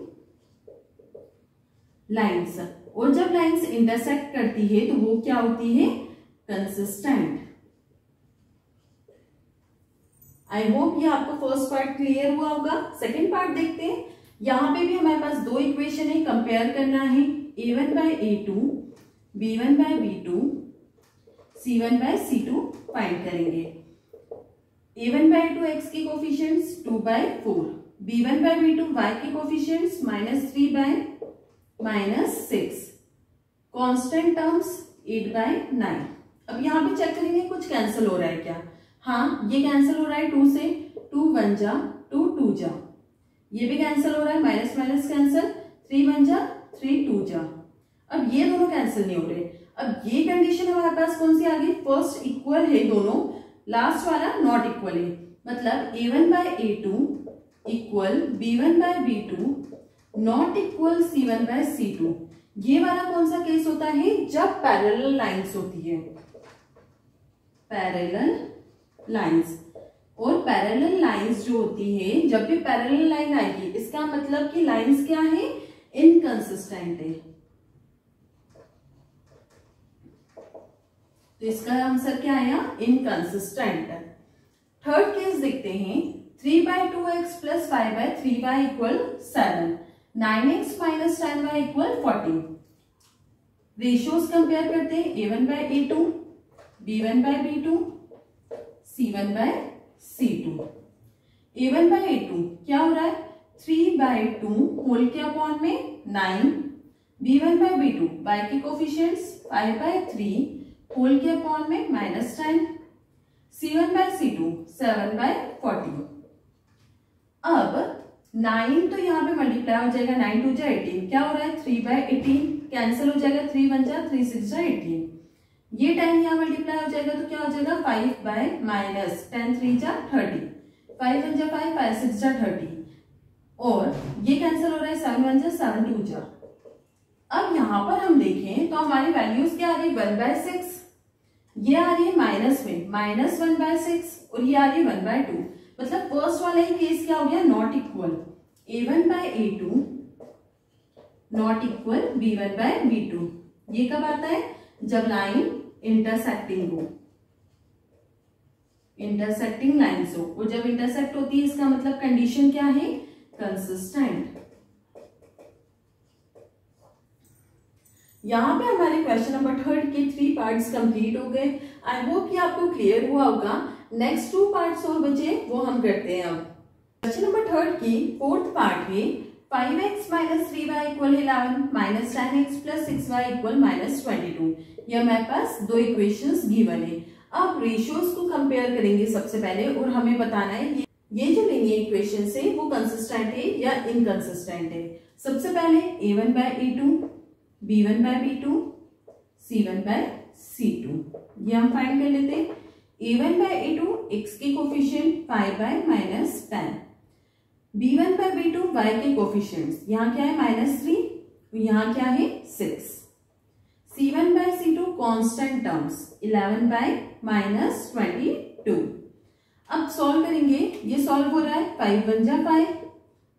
लाइंस, और जब लाइंस इंटरसेक्ट करती है तो वो क्या होती है कंसिस्टेंट। आई होप ये आपको फर्स्ट पार्ट क्लियर हुआ होगा। सेकंड पार्ट देखते हैं। यहाँ पे भी हमारे पास दो इक्वेशन है, कंपेयर करना है a1/a2 b1/b2 c1/c2 फाइंड करेंगे। a1/a2 x के कोफिशिएंट्स 2/4, b1/b2 y के कोफिशिएंट्स -3/-6, कांस्टेंट टर्म्स 8/9। अब यहाँ पे चेक करेंगे कुछ कैंसिल हो रहा है क्या। हाँ, ये कैंसिल हो रहा है 2 से, 2 1 जा 2 2 जा, ये भी कैंसिल हो रहा है, माइनस माइनस कैंसिल, 3 1 जा 3 2 जा। अब ये दोनों कैंसिल नहीं हो रहे। अब ये कंडीशन हमारे पास कौन सी आ गई, फर्स्ट इक्वल है दोनों, लास्ट वाला नॉट इक्वल है, मतलब a1/a2 equal b1/b2 not equal c1/c2। ये वाला कौन सा केस होता है जब पैरेलल लाइंस होती है, पैरेलल लाइंस। और पैरेलल लाइंस जो होती है, जब भी पैरेलल लाइन आएगी इसका मतलब कि लाइंस क्या है, इनकंसिस्टेंट है। तो इसका आंसर क्या आया, इनकंसिस्टेंट। थर्ड केस देखते हैं, 3/2x plus 5/3y equal 7, 9x minus 10y equal 14। Ratios compare करते हैं, a1/a2, b1/b2, c1/c2। a1/a2 क्या हो रहा है, 3/2 होल के अपॉन में 9, b1/b2 y के कोफिशिएंट्स 5/3 होल के अपॉन में -10, c1/c2 7/14। अब 9 तो यहाँ पे मल्टीप्लाई हो जाएगा, 9 2 जा 18, क्या हो रहा है 3/18 कैंसिल हो जाएगा, 3 1 जा 3 6 जा 18। ये 10 यहाँ मल्टीप्लाई हो जाएगा तो क्या हो जाएगा 5/-10 3 जा 30, 5 1 जा 5 5 6 जा 30, और ये कैंसिल हो रहा है 7 1 जा 7 2 जा। अब यहाँ पर हम देखें तो हमारी वैल्यूज क्या आ रही है, 1/6, ये आ रही है माइनस में -1/6, और ये आ रही है 1/2। मतलब फर्स्ट वाला ही केस क्या हो गया, not equal, a1/a2 not equal b1/b2। ये कब आता है, जब लाइन इंटरसेक्टिंग हो, इंटरसेक्टिंग लाइन्स हो, और जब इंटरसेक्ट होती है इसका मतलब कंडीशन क्या है, कंसिस्टेंट। यहाँ पे हमारे क्वेश्चन नंबर 3 के 3 पार्ट्स कंप्लीट हो गए। आई होप कि आपको क्लियर हुआ होगा। नेक्स्ट 2 पार्ट्स और बचे, वो हम करते हैं अब। क्वेश्चन नंबर 3 की 4th पार्ट है, 5x minus 3y equal 11 minus 10x plus 6y equal -22। ये हमारे पास 2 इक्वेशंस गिवन है। अब रेशियोज को कंपेयर करेंगे सबसे पहले, और हमें बताना है ये जो लीनियर इक्वेशन है वो कंसिस्टेंट है या इनकंसिस्टेंट है। सबसे पहले a1/a2, b1/b2, c1/c2, ये हम फाइंड कर लेते हैं। a1/a2 x के कोफिशिएंट 5/-10, b1/b2 y के कोफिशिएंट्स, यहाँ क्या है -3, यहाँ क्या है 6, c1/c2 कांस्टेंट टर्म्स 11/-22। अब सॉल्व करेंगे, ये सॉल्व हो रहा है 5 1 जा 5,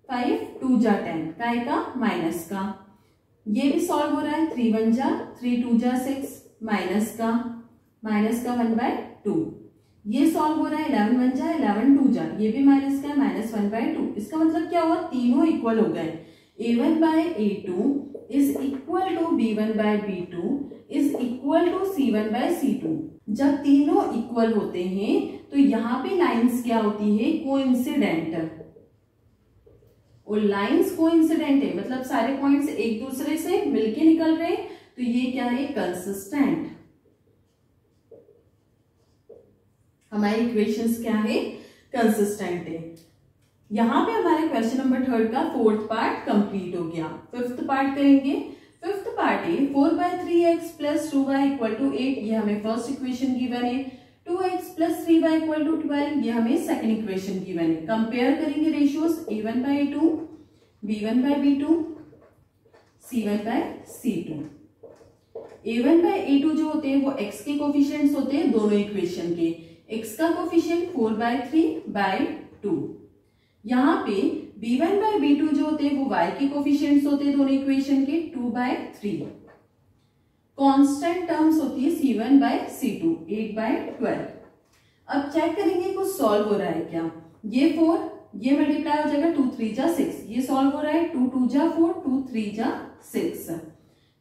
5 2 जा 10, काय का माइनस का। ये भी सॉल्व हो रहा है 3 1 जा 3 2 जा 6, माइनस का 1/2। ये सॉल्व हो रहा है 11 1 जा 11 2 जा, ये भी माइनस का -1/2। इसका मतलब क्या हुआ, तीनों इक्वल हो गए। a1/a2 is equal to b1/b2 is equal to c1/c2। जब तीनों इक्वल होते हैं तो यहाँ पे लाइंस क्या होती है, कोइंसिडेंट। और लाइंस कोइंसिडेंट है मतलब सारे पॉइंट्स एक दूसरे से मिलके निकल रहे हैं, तो ये क्या है, कंसिस्टेंट। हमारी इक्वेशंस क्या है, कंसिस्टेंट है। यहाँ पे हमारे क्वेश्चन नंबर 3 का 4th पार्ट कंप्लीट हो गया। 5th पार्ट करेंगे। 5th पार्ट है 4/3x plus 2y equal to 8, ये हमें फर्स्ट इक्वेशन गिवन है। 2x plus 3y equal to 12, ये हमें सेकंड इक्वेशन गिवन है। कंपेयर करेंगे ratios, a1/a2, b1/b2, c1/c2। a1/a2 जो होते हैं वो x के कोफिशिएंट्स होते हैं दोनों इक्वेशन के। x का कोफिशिएंट 4/3/2। यहाँ पे b1/b2 जो होते हैं वो y के कोफिशिएंट्स होते हैं दोनों इक्वेशन के 2/3। कांस्टेंट टर्म्स होती है c1/c2 8/12। अब चेक करेंगे कुछ सॉल्व हो रहा है क्या। ये 4, ये मल्टीप्लाई हो जाएगा 2 3 जा 6, ये सॉल्व हो रहा है 2 2 जा 4, 2 3 जा 6,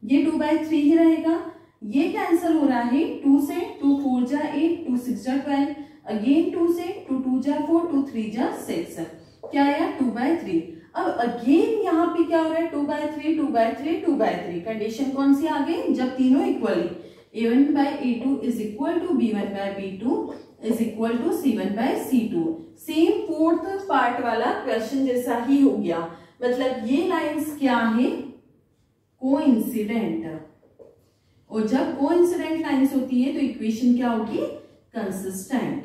ये 2/3 ही रहेगा। ये कैंसिल हो रहा है 2 से, 2 4 जा 8, 2 6 जा 12, अगेन 2 से, 2 2 जा 4, 2 3 जा 6, क्या आया 2/3। अब अगेन यहाँ पे क्या हो रहा है 2/3 2/3 2/3। कंडीशन कौन सी आ गई, जब तीनों इक्वल है। a1/a2 is equal to b1/b2 is equal to c1/c2। Same 4th part वाला क्वेश्चन जैसा ही हो गया। मतलब ये लाइंस क्या है, कोइंसिडेंट। और जब कोइंसिडेंट लाइंस होती है तो इक्वेशन क्या होगी, कंसिस्टेंट।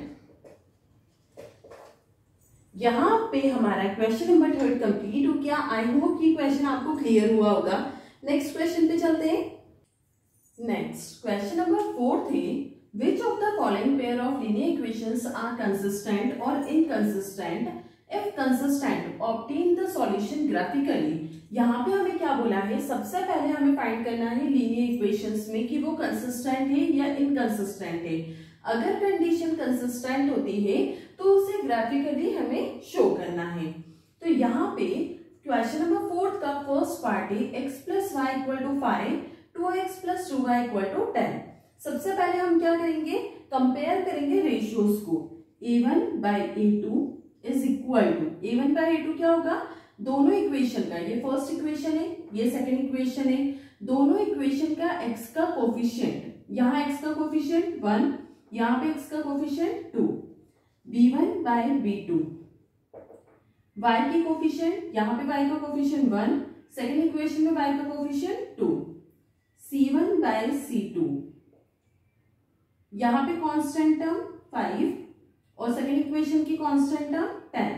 यहाँ पे हमारा क्वेश्चन नंबर 3 कंप्लीट हो गया। आई होप कि क्वेश्चन आपको क्लियर हुआ होगा। नेक्स्ट क्वेश्चन पे चलते हैं। नेक्स्ट क्वेश्चन नंबर 4 है, Which of the following pair of linear equations are consistent or inconsistent? If consistent, obtain the solution graphically. यहाँ पे हमें क्या बोला है, सबसे पहले हमें फाइंड करना है लीनियर इक्वेशंस में कि वो कंसिस्टेंट है या इनकंसिस्टेंट है। अगर कंडीशन कंसिस्टेंट होती है तो उसे ग्राफिकली हमें शो करना है। तो यहाँ पे क्वेश्चन नंबर 4 का फर्स्ट पार्ट है x plus Y equal to 5, 2x plus 2y equal to 10। सबसे पहले हम क्या करेंगे, कंपेयर करेंगे रेशियोज को। a1 by a2 is equal to, a1 by a2 क्या होगा, दोनों इक्वेशन का, ये फर्स्ट इक्वेशन है, ये सेकंड इक्वेशन है, दोनों इक्वेशन का x का कोफिशिएंट, यहाँ x का कोफिशिएंट 1, यहाँ पे x का coefficient 2, b1 by b2, y की कोफिशिएंट, यहाँ पे y का कोफिशिएंट 1, सेकंड इक्वेशन में y का कोफिशिएंट 2, c1 बाई c2, यहाँ पे कांस्टेंट टर्म 5 और सेकंड इक्वेशन की कांस्टेंट टर्म 10।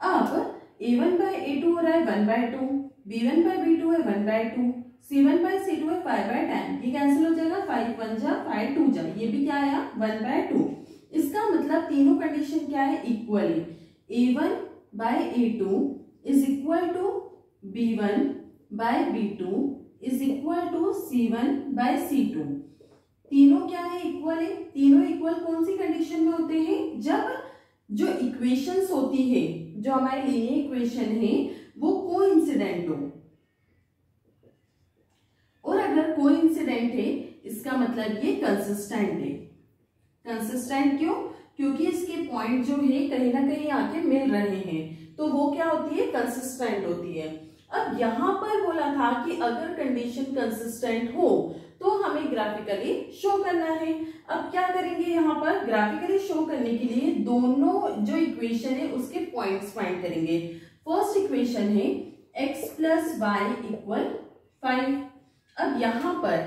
अब a1 बाई a2 हो रहा है 1/2, b1 बाई b2 है 1/2, c1 बाई c2 है 5/10। ये कैंसिल हो जाएगा, 5 1 जा 5 2 जा, ये भी क्या आया 1/2। इसका मतलब तीनों कंडीशन क्या है, इक्वल है। a1 by a2 is equal to b1 by b2 is equal to c1 by c2। तीनों क्या है, इक्वल है। तीनों इक्वल कौन सी कंडीशन में होते हैं, जब जो इक्वेशंस होती है, जो हमारी लीनियर इक्वेशन है वो कोइंसिडेंट हो। और अगर कोइंसिडेंट है इसका मतलब ये कंसिस्टेंट है। कंसिस्टेंट क्यों, क्योंकि इसके पॉइंट जो है कहीं ना कहीं आके मिल रहे हैं, तो वो क्या होती है, कंसिस्टेंट होती है। अब यहां पर बोला था कि अगर कंडीशन कंसिस्टेंट हो तो हमें ग्राफिकली शो करना है। अब क्या करेंगे, यहाँ पर ग्राफिकली शो करने के लिए दोनों जो इक्वेशन है उसके पॉइंट्स फाइंड करेंगे। फर्स्ट इक्वेशन है x प्लस वाई इक्वल 5। अब यहाँ पर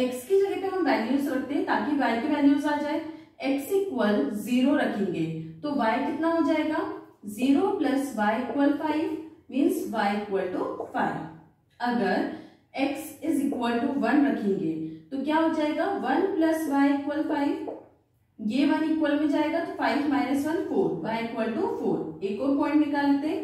x की जगह पे हम वैल्यूज रखते हैं ताकि y की वैल्यूज आ जाए। x इक्वल 0 रखेंगे तो y कितना हो जाएगा, 0 plus Y equal 5 means y equal to 5। अगर x इज इक्वल टू 1 रखेंगे तो क्या हो जाएगा, 1 प्लस वाई इक्वल 5, ये 1 इक्वल में जाएगा तो 5 माइनस 1 4, y इक्वल टू 4। एक और पॉइंट निकालते हैं,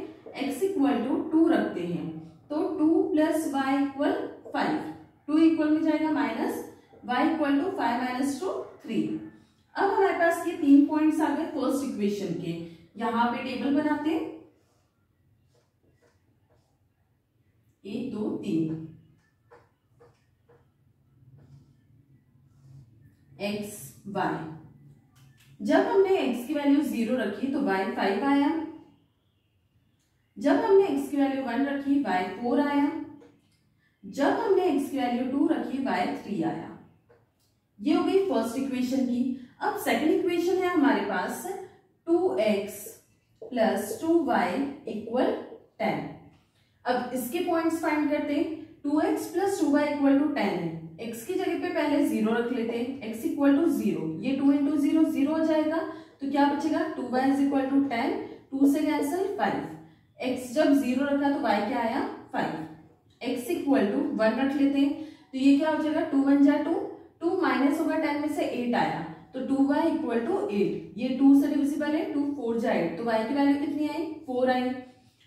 x इक्वल टू 2 रखते हैं तो 2 प्लस वाई इक्वल 5, 2 इक्वल में जाएगा minus, y equal to 5 minus 2 3। अब हमारे पास ये 3 पॉइंट्स आ गए फर्स्ट इक्वेशन के। यहाँ पे टेबल बनाते हैं, 1 2 3, x y। जब हमने x की वैल्यू 0 रखी तो y 5 आया, जब हमने x की वैल्यू 1 रखी y 4 आया, जब हमने x की वैल्यू 2 रखी y 3 आया। ये हो गई फर्स्ट इक्वेशन की। अब सेकंड इक्वेशन है हमारे पास 2x प्लस 2y इक्वल 10। अब इसके पॉइंट्स फाइंड करते हैं। 2x plus 2y equal to 10 है, x की जगह पे पहले 0 रख लेते हैं, x इक्वल टू 0, ये 2 इंटू 0 0 हो जाएगा तो क्या बचेगा, 2y इज इक्वल टू 10, 2 से कैंसिल 5। x जब 0 रखा तो y क्या आया 5। x इक्वल टू 1 रख लेते हैं तो ये क्या हो जाएगा, 2 1 जा 2, 2 माइनस होगा 10 में से 8 आया तो 2y इक्वल टू 8, ये 2 से डिविजिबल है, 2 4 जा 8 तो y की वैल्यू कितनी आई 4 आई।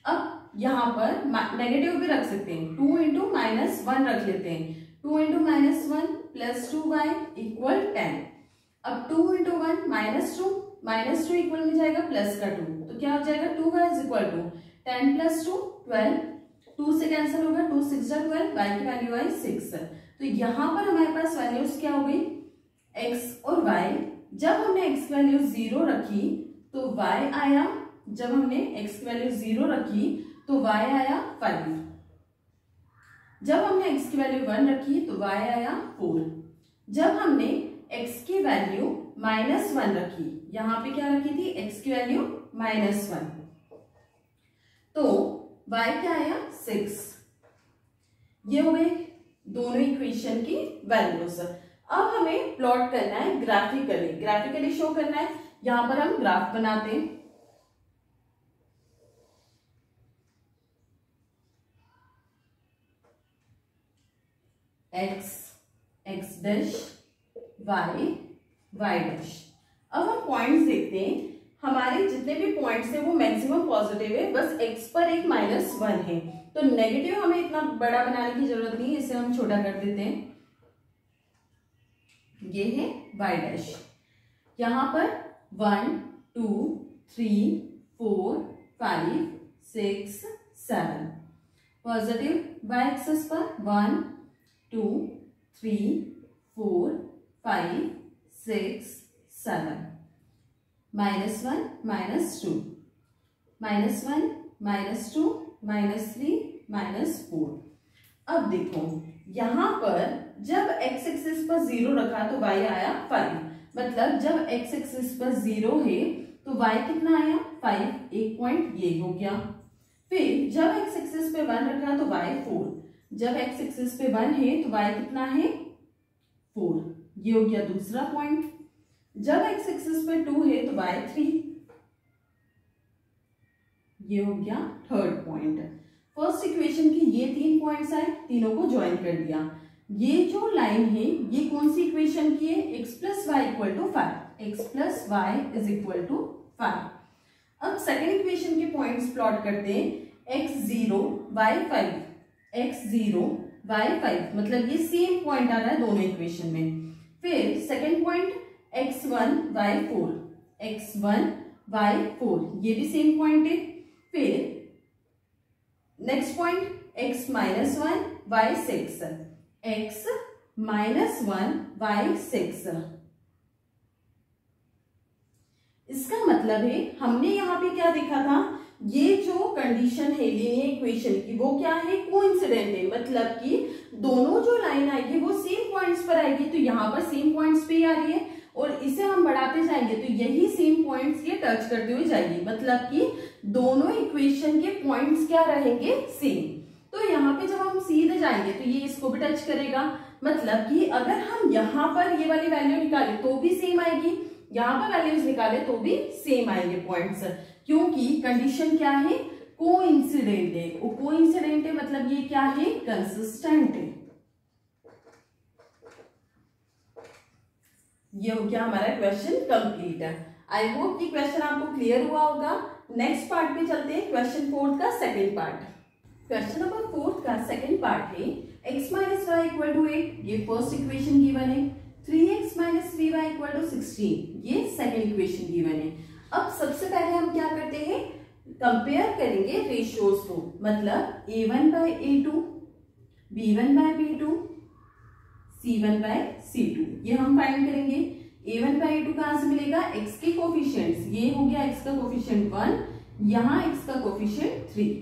अब यहाँ पर नेगेटिव भी रख सकते हैं, 2 इंटू माइनस 1 रख लेते हैं, 2 into minus 1 plus 2y equal 10। अब 2 इंटू 1 माइनस 2 इक्वल में जाएगा प्लस का 2 तो क्या हो जाएगा, 2y is equal to 10 plus 2 12, 2 से कैंसिल होगा, 2 6 जा 12, y की वैल्यू आई 6। तो यहाँ पर हमारे पास वैल्यूज क्या हो गई, x और y। जब हमने x की वैल्यू 0 रखी तो y आया, जब हमने x की वैल्यू 0 रखी तो y आया 5, जब हमने x की वैल्यू 1 रखी तो y आया 4, जब हमने x की वैल्यू -1 रखी, यहाँ पे क्या रखी थी, x की वैल्यू -1 तो y क्या आया 6। ये हो गई दोनों इक्वेशन की वैल्यूज। अब हमें प्लॉट करना है ग्राफिकली, ग्राफिकली शो करना है। यहां पर हम ग्राफ बनाते हैं, x x dash y y dash. अब हम पॉइंट्स देखते हैं, हमारे जितने भी पॉइंट्स है वो मैक्सिमम पॉजिटिव है, बस x पर एक -1 है, तो नेगेटिव हमें इतना बड़ा बनाने की जरूरत नहीं है, इसे हम छोटा कर देते हैं। ये है y डैश। यहां पर 1 2 3 4 5 6 7 पॉजिटिव y एक्सिस पर 1 2 3 4 5 6 7 -1 -2 -1 -2 -3 -4। अब देखो यहां पर जब x एक्सिस पर 0 रखा तो y आया 5, मतलब जब x एक्सिस पर 0 है तो y कितना आया 5, एक पॉइंट ये हो गया। फिर जब x एक्सिस पे 1 रखा तो y 4, जब x एक्सिस पे 1 है तो y कितना है 4, ये हो गया दूसरा पॉइंट। जब x एक्सिस पे 2 है तो y 3, ये हो गया थर्ड पॉइंट। फर्स्ट इक्वेशन की ये 3 पॉइंट्स आए, तीनों को ज्वाइन कर दिया। ये जो लाइन है ये कौन सी इक्वेशन की है, x plus Y equal to 5, x plus Y is equal to 5। अब सेकेंड इक्वेशन के पॉइंट्स प्लॉट करते हैं, x0 y5, x0 y5, मतलब ये सेम पॉइंट आ रहा है दोनों इक्वेशन में। फिर second point x1 y4, x1 y4, ये भी सेम पॉइंट है। फिर next point x minus 1 y6, x minus 1 y6। इसका मतलब है हमने यहाँ पे क्या देखा था, ये जो कंडीशन है लीनियर इक्वेशन की वो क्या है, कोइंसिडेंट है, मतलब कि दोनों जो लाइन आएगी वो सेम पॉइंट्स पर आएगी, तो यहाँ पर सेम पॉइंट्स पे ही आ रही है और इसे हम बढ़ाते जाएंगे तो यही सेम पॉइंट्स ये टच करते हुए जाएगी, मतलब कि दोनों इक्वेशन के पॉइंट्स क्या रहेंगे, सेम। तो यहाँ पे जब हम सीधे जाएंगे तो ये इसको भी टच करेगा, मतलब कि अगर हम यहाँ पर ये वाली वैल्यू निकाले तो भी सेम आएगी, यहाँ पर वैल्यूज निकाले तो भी सेम आएंगे पॉइंट्स, क्योंकि कंडीशन क्या है, कोइंसिडेंट है। वो कोइंसिडेंट है मतलब ये क्या है, कंसिस्टेंट है। ये हो गया हमारा क्वेश्चन कंप्लीट है। आई होप कि क्वेश्चन आपको क्लियर हुआ होगा। नेक्स्ट पार्ट पे चलते हैं, क्वेश्चन 4 का सेकंड पार्ट। क्वेश्चन नंबर 4 का सेकंड पार्ट है x minus y equal to 8, ये फर्स्ट इक्वेशन गिवन है। 3x minus 3y equal to 16, ये सेकंड इक्वेशन गिवन है। अब सबसे पहले हम क्या करते हैं, कंपेयर करेंगे रेशियोज को, मतलब a1 by a2, b1 by b2, c1 by c2, ये हम फाइंड करेंगे। a1 बाय a2 कहां से मिलेगा, x के कोफिशिएंट्स, ये हो गया x का कोफिशिएंट 1, यहाँ x का कोफिशिएंट 3।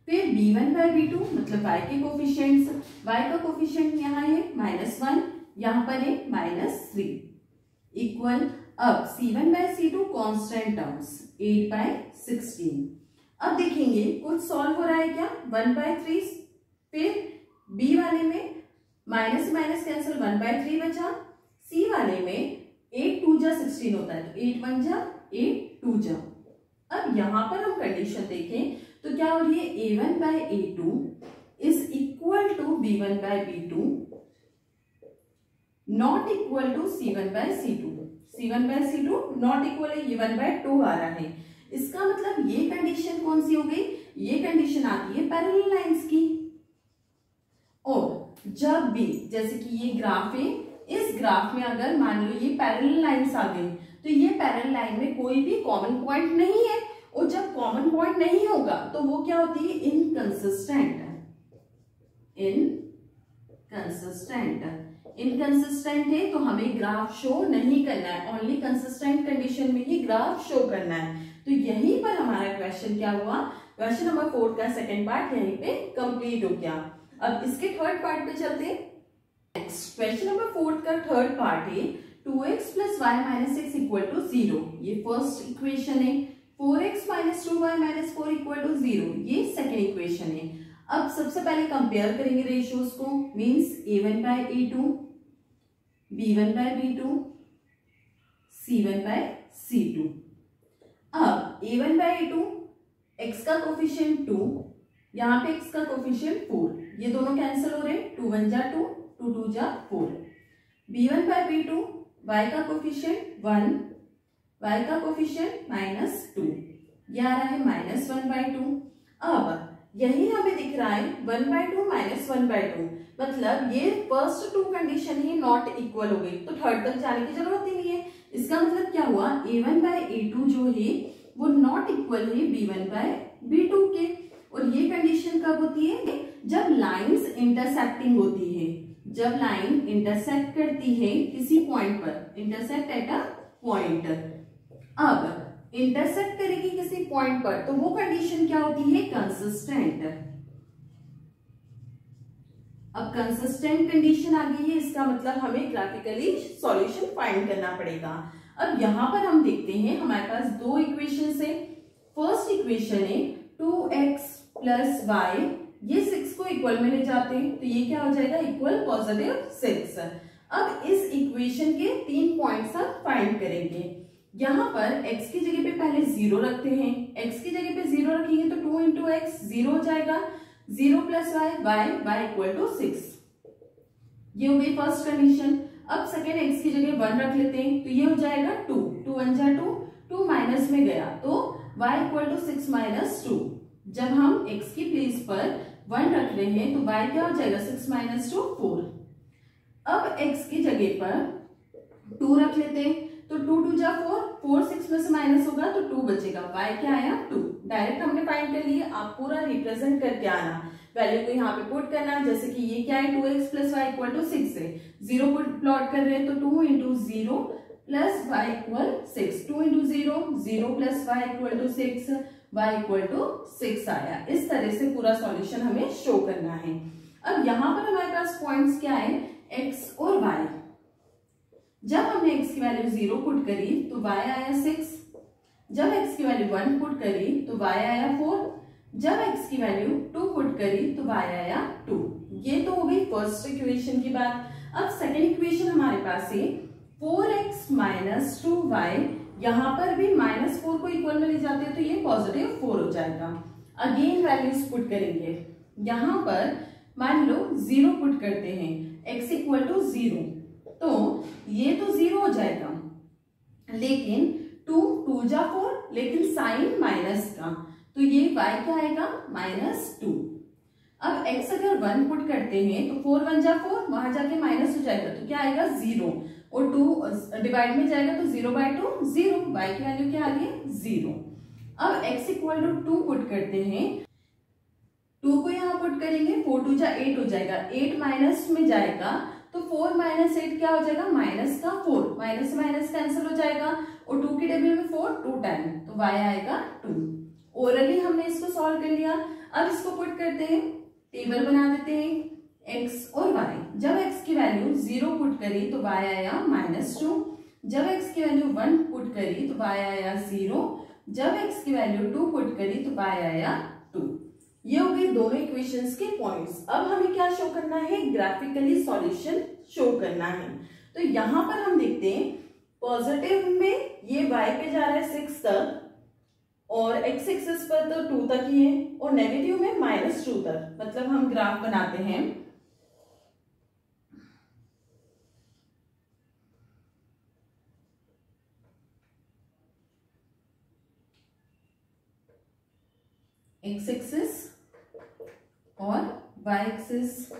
फिर b1 बाय b2 मतलब y के कोफिशिएंट्स, y का कोफिशिएंट यहाँ है -1, यहाँ पर है -3, इक्वल अब c1 by c2 constant terms 8 bye 16। अब देखेंगे कुछ सॉल्व हो रहा है क्या, 1 बाय 3, फिर b वाले में माइनस माइनस कैंसिल 1 बाय 3 बचा, c वाले में 8 2 जा 16 होता है तो 8 1 जा 8 2 जा। अब यहाँ पर हम कंडीशन देखें तो क्या हो रही है, a1 by a2 is equal to b1 by b2 not equal to c1 by c2, c1 by c2 not equal है, ये 1 बाय 2 आ रहा है। इसका मतलब ये कंडीशन कौन सी हो गई, ये कंडीशन आती है पैरेलल लाइंस की। और जब भी जैसे कि ये ग्राफ है, इस ग्राफ में अगर मान लो ये पैरेलल लाइंस आ गई तो ये पैरेलल लाइन में कोई भी कॉमन पॉइंट नहीं है, और जब कॉमन पॉइंट नहीं होगा तो वो क्या होती है, इनकंसिस्टेंट। इनकंसिस्टेंट है तो हमें ग्राफ शो नहीं करना है, ओनली कंसिस्टेंट कंडीशन में ही ग्राफ शो करना है। तो यहीं पर हमारा क्वेश्चन क्या हुआ, क्वेश्चन नंबर 4 का सेकंड पार्ट यहीं पे कंप्लीट हो गया। अब इसके थर्ड पार्ट पे चलते हैं। नेक्स्ट क्वेश्चन नंबर 4 का थर्ड पार्ट है 2x plus y minus 6 equal to 0, ये फर्स्ट इक्वेशन है। 4x minus 2y minus 4 equal to 0, ये सेकेंड इक्वेशन है। अब सबसे पहले कंपेयर करेंगे रेशियोज को, means a1 by a2, b1 by b2, c1 by c2। अब a1 बाय a2 x का कोफिशिएंट 2, यहाँ पे x का कोफिशिएंट 4, ये दोनों कैंसिल हो रहे हैं, 2 1 जा 2, 2 2 जा 4। b1 बाय b2 y का कोफिशिएंट 1, y का कोफिशिएंट -2, ये आ रहा है -1/2। अब यही हमें दिख रहा है 1/2 -1/2, मतलब ये फर्स्ट टू कंडीशन ही नॉट इक्वल हो गई, तो थर्ड तक जाने की जरूरत ही नहीं है। इसका मतलब क्या हुआ, a1/a2 जो है वो नॉट इक्वल है b1/b2 के। और ये कंडीशन कब होती है, जब लाइंस इंटरसेक्टिंग होती है, जब लाइन इंटरसेक्ट करती है किसी पॉइंट पर, इंटरसेक्ट एट अ पॉइंट। अब इंटरसेक्ट करेगी किसी पॉइंट पर तो वो कंडीशन क्या होती है, कंसिस्टेंट। अब कंसिस्टेंट कंडीशन आ गई है, इसका मतलब हमें ग्राफिकली सॉल्यूशन फाइंड करना पड़ेगा। अब यहां पर हम देखते हैं हमारे पास दो इक्वेशन है। फर्स्ट इक्वेशन है 2x + y, ये 6 को इक्वल में ले जाते हैं तो ये क्या हो जाएगा, इक्वल +6। अब इस इक्वेशन के 3 पॉइंट्स हम फाइंड करेंगे। यहाँ पर x की जगह पे पहले 0 रखते हैं, x की जगह पे 0 रखेंगे तो 2 × x 0 हो जाएगा, 0 + y = 6, ये हो गई फर्स्ट कंडीशन। अब सेकेंड x की जगह 1 रख लेते हैं तो ये हो जाएगा 2, 2 × 2, 2 माइनस में गया तो y = 6 - 2। जब हम x की प्लेस पर 1 रख रहे हैं तो y क्या हो जाएगा, 6 - 2 4। अब x की जगह पर 2 रख लेते हैं तो 2 × 2 = 4, 4 6 में से माइनस होगा तो 2 बचेगा, y क्या आया 2। डायरेक्ट हमने फाइंड कर लिए, आप पूरा रिप्रेजेंट करके आना, वैल्यू को यहाँ पे पुट करना। जैसे कि ये क्या है, 2x + y = 6 है, 0 को प्लॉट कर रहे हैं तो 2 × 0 + y = 6, 2 × 0 0 + y = 6, y = 6 आया। इस तरह से पूरा सॉल्यूशन हमें शो करना है। अब यहाँ पर हमारे पास पॉइंट्स क्या है, x और y। जब हमने x की वैल्यू 0 पुट करी तो y आया 6, जब x की वैल्यू 1 पुट करी तो y आया 4, जब x की वैल्यू 2 पुट करी तो y आया 2। ये तो हो गई फर्स्ट इक्वेशन की बात। अब सेकेंड इक्वेशन हमारे पास है 4x - 2y, यहाँ पर भी -4 को इक्वल में ले जाते हैं तो ये +4 हो जाएगा। अगेन वैल्यूज पुट करेंगे, यहाँ पर मान लो 0 पुट करते हैं, x = 0 तो ये तो 0 हो जाएगा, लेकिन 2 2 × 4, लेकिन साइन माइनस का तो ये y क्या आएगा, -2। अब x अगर 1 पुट करते हैं तो 4 × 1 = 4, वहां जाके माइनस हो जाएगा तो क्या आएगा 0, और 2 डिवाइड में जाएगा तो 0/2 0, y की वैल्यू क्या आ रही है 0। अब x = 2 पुट करते हैं, 2 को यहाँ पुट करेंगे, 4 2 × 8 हो जाएगा, 8 माइनस में जाएगा तो 4 - 8 क्या हो जाएगा, -4, माइनस से माइनस कैंसिल हो जाएगा, और 2 के टेबल में 4 2 टाइम तो y आएगा 2। ओरली हमने इसको सॉल्व कर लिया। अब इसको पुट करते हैं, टेबल बना देते हैं x और y। जब x की वैल्यू 0 पुट करी तो y आया -2, जब x की वैल्यू 1 पुट करी तो y आया 0, जब x की वैल्यू 2 पुट करी तो y आया 2। ये हो गई दोनों इक्वेशंस के पॉइंट्स। अब हमें क्या शो करना है, ग्राफिकली सॉल्यूशन शो करना है। तो यहां पर हम देखते हैं पॉजिटिव में ये y पे जा रहा है 6 तक, और x एक्सिस पर तो 2 तक ही है, और नेगेटिव में -2 तक। मतलब हम ग्राफ बनाते हैं, x एक्सिस और y एक्सिस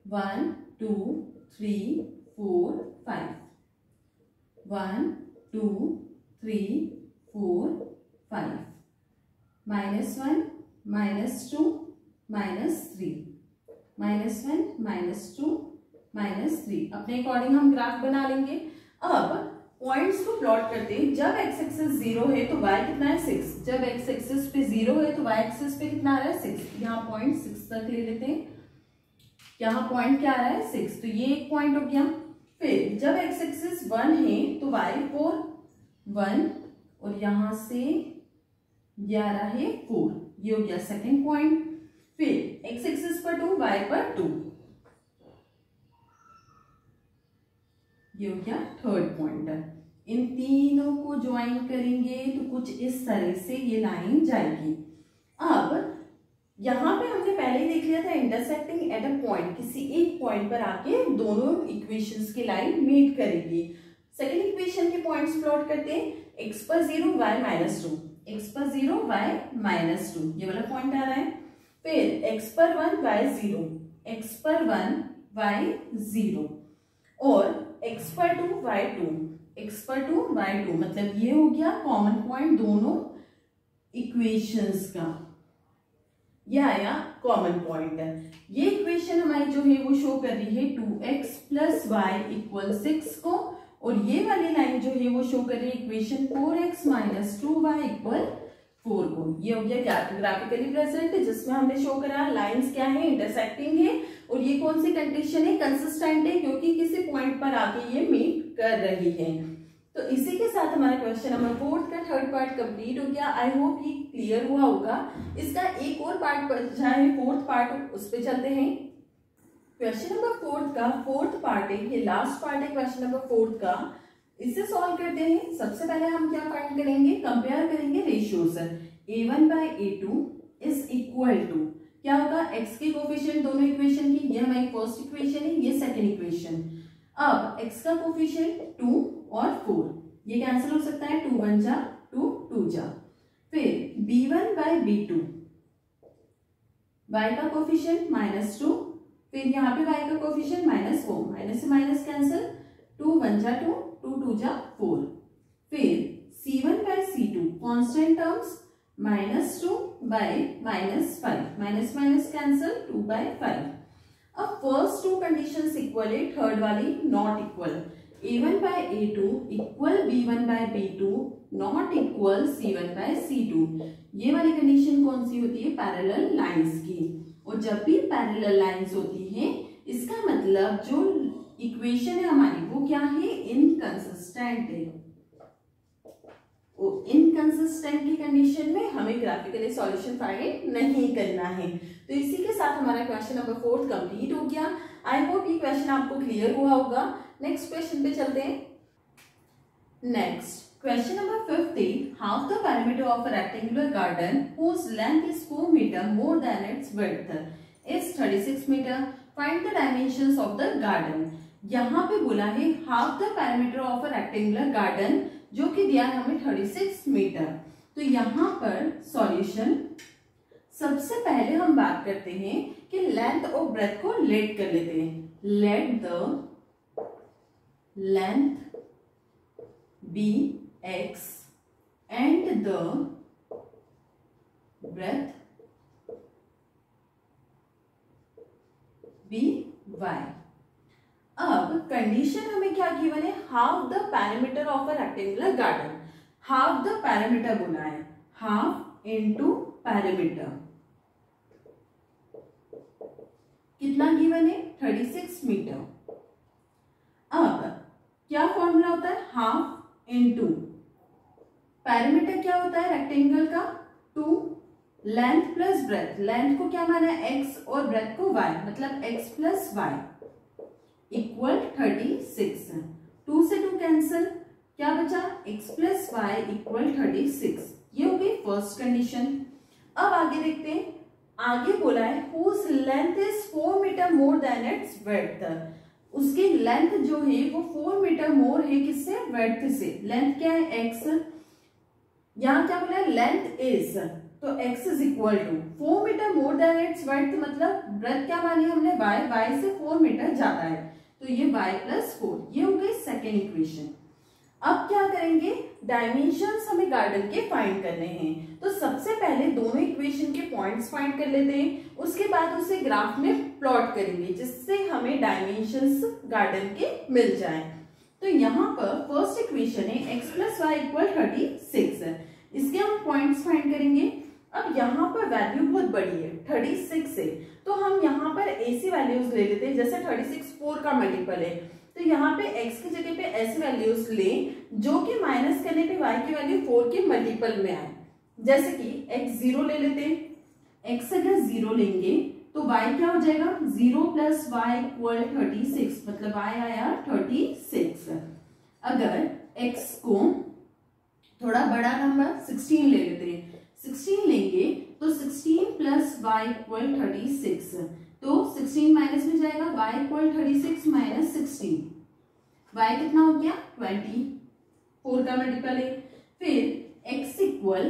1 2 3 4 5, 1 2 3 4 5, -1 -2 -3, -1 -2 -3। अपने अकॉर्डिंग हम ग्राफ बना लेंगे। अब पॉइंट्स को प्लॉट करते हैं। जब x एक्सिस 0 है तो y कितना है 6, जब x एक्सिस पे 0 है तो y एक्सिस पे कितना आ रहा है 6। यहाँ पॉइंट 6 तक ले लेते हैं, यहाँ पॉइंट क्या आ रहा है 6, तो ये एक पॉइंट हो गया। फिर जब x एक्सिस 1 है तो y 4 1, और यहां से ये आ रहा है 4, ये हो गया सेकेंड पॉइंट। फिर x एक्सिस पर 2, y पर 2, ये हो गया थर्ड पॉइंट। इन तीनों को ज्वाइन करेंगे तो कुछ इस तरह से ये लाइन जाएगी। अब यहाँ पे हमने पहले ही देख लिया था इंटरसेक्टिंग एट अ पॉइंट, किसी एक पॉइंट पर आके दोनों इक्वेशंस की लाइन मीट करेगी। सेकेंड इक्वेशन के पॉइंट्स प्लॉट करते हैं, x पर 0 y -2, x पर 0 y -2 ये वाला पॉइंट आ रहा है। फिर x पर 1 y 0, x पर 1 y 0 और x पर 2 y 2, x पर 2 y 2, मतलब ये हो गया कॉमन पॉइंट दोनों इक्वेशंस का, ये आया कॉमन पॉइंट। ये इक्वेशन हमारी जो है वो शो कर रही है 2x + y = 6 को, और ये वाली लाइन जो है वो शो कर रही है इक्वेशन 4x - 2y = 4 को। ये हो गया ग्राफिकली प्रेजेंट, जिसमें हमने शो करा लाइंस क्या है, इंटरसेक्टिंग है, और ये कौन सी कंडीशन है, कंसिस्टेंट है, क्योंकि किसी पॉइंट पर आके ये मीट कर रही है। तो इसी के साथ हमारा क्वेश्चन नंबर 4 का थर्ड पार्ट कंप्लीट हो गया। आई होप ये क्लियर हुआ होगा। इसका एक और पार्ट बचा है, फोर्थ पार्ट, उस पर चलते हैं। क्वेश्चन नंबर 4 का फोर्थ पार्ट है, ये लास्ट पार्ट है क्वेश्चन नंबर 4 का। इसे सॉल्व करते हैं। सबसे पहले हम क्या फाइंड करेंगे, कंपेयर करेंगे ratios. a1/a2 is equal to क्या होगा, x के कोफिशिएंट दोनों इक्वेशन की, ये हमारी फर्स्ट इक्वेशन है, ये सेकंड इक्वेशन। अब x का कोफिशिएंट 2 और 4, ये कैंसिल हो सकता है, 2 1 जा 2 2 जा। फिर b1/b2, y का कोफिशिएंट -2, फिर यहाँ पे y का कोफिशिएंट -4, माइनस से माइनस कैंसिल, 2 1 जा 2 2 2 जा 4। फिर c1/c2 constant terms, -2/-5, minus minus cancel, 2/5। अब फर्स्ट टू कंडीशंस इक्वल है, थर्ड वाली not equal. a1/a2 equal b1/b2 not equal c1/c2। ये वाली कंडीशन कौन सी होती है, पैरेलल लाइंस की। और जब भी पैरेलल लाइंस होती है, इसका मतलब जो इक्वेशन है हमारी वो क्या है, इनकंसिस्टेंट है। इनकंसिस्टेंट की कंडीशन में हमें ग्राफिकली सॉल्यूशन फाइंड नहीं करना है। तो इसी के साथ हमारा क्वेश्चन नंबर 4 कंप्लीट हो गया। आई होप ये क्वेश्चन आपको क्लियर हुआ होगा। नेक्स्ट क्वेश्चन पे चलते हैं। नेक्स्ट क्वेश्चन नंबर 5 है, half the parameter of a rectangular garden whose length is 4 meter more than its width is 36 meter. Find the dimensions of the garden. यहाँ पे बोला है half the parameter of a rectangular garden, जो कि दिया है हमें 36 मीटर। तो यहाँ पर सॉल्यूशन, सबसे पहले हम बात करते हैं कि लेंथ और ब्रेथ को लेट कर लेते हैं। Let the length be x and the breadth be y। अब कंडीशन हमें क्या गिवन है, half the parameter of a rectangular garden. Half the parameter बोला है, हाफ इनटू पैरामीटर कितना गिवन है, 36 मीटर। अब क्या फॉर्मूला होता है, हाफ इनटू पैरामीटर क्या होता है रेक्टेंगल का, 2 लेंथ प्लस ब्रेथ। लेंथ को क्या माना है, x और ब्रेथ को y, मतलब x प्लस y इक्वल 36। 2 से 2 कैंसिल, क्या बचा, x प्लस वाई इक्वल 36। ये हो गई फर्स्ट कंडीशन। अब आगे देखते हैं, आगे बोला है whose length is 4 metre more than its width। उसकी लेंथ जो है वो 4 मीटर मोर है, किससे, width से। लेंथ क्या है, x। यहाँ क्या बोला है, लेंथ इज, तो x is equal to 4 metre more than its width, मतलब ब्रेथ क्या मानी हमने, y से 4 मीटर ज्यादा है, तो ये y प्लस 4। ये हो गई सेकेंड इक्वेशन। अब क्या करेंगे, डायमेंशंस हमें गार्डन के फाइंड करने हैं। तो सबसे पहले दोनों इक्वेशन के पॉइंट्स फाइंड कर लेते हैं, उसके बाद उसे ग्राफ में प्लॉट करेंगे, जिससे हमें डायमेंशंस गार्डन के मिल जाएं। तो यहाँ पर फर्स्ट इक्वेशन है x प्लस वाई इक्वल 36। इसके हम पॉइंट्स फाइंड करेंगे। अब यहाँ पर वैल्यू बहुत बड़ी है, 36 है, तो हम यहाँ पर ऐसी वैल्यूज ले लेते हैं, जैसे 36 4 का मल्टीपल है, तो यहाँ पे x की जगह पे ऐसी वैल्यूज लें जो कि माइनस करने पे y की वैल्यू 4 के मल्टीपल में आए। जैसे कि x 0 ले लेते हैं, x अगर 0 लेंगे तो y क्या हो जाएगा, 0 प्लस वाई इक्वल 36, मतलब y आया 36। अगर x को थोड़ा बड़ा नंबर 16 ले लेते हैं, 16 लेंगे तो 16 प्लस वाई इक्वल 36, तो 16 माइनस में जाएगा, वाई इक्वल 36 माइनस 16, वाई कितना हो गया 24 का मल्टीपल है। फिर x इक्वल,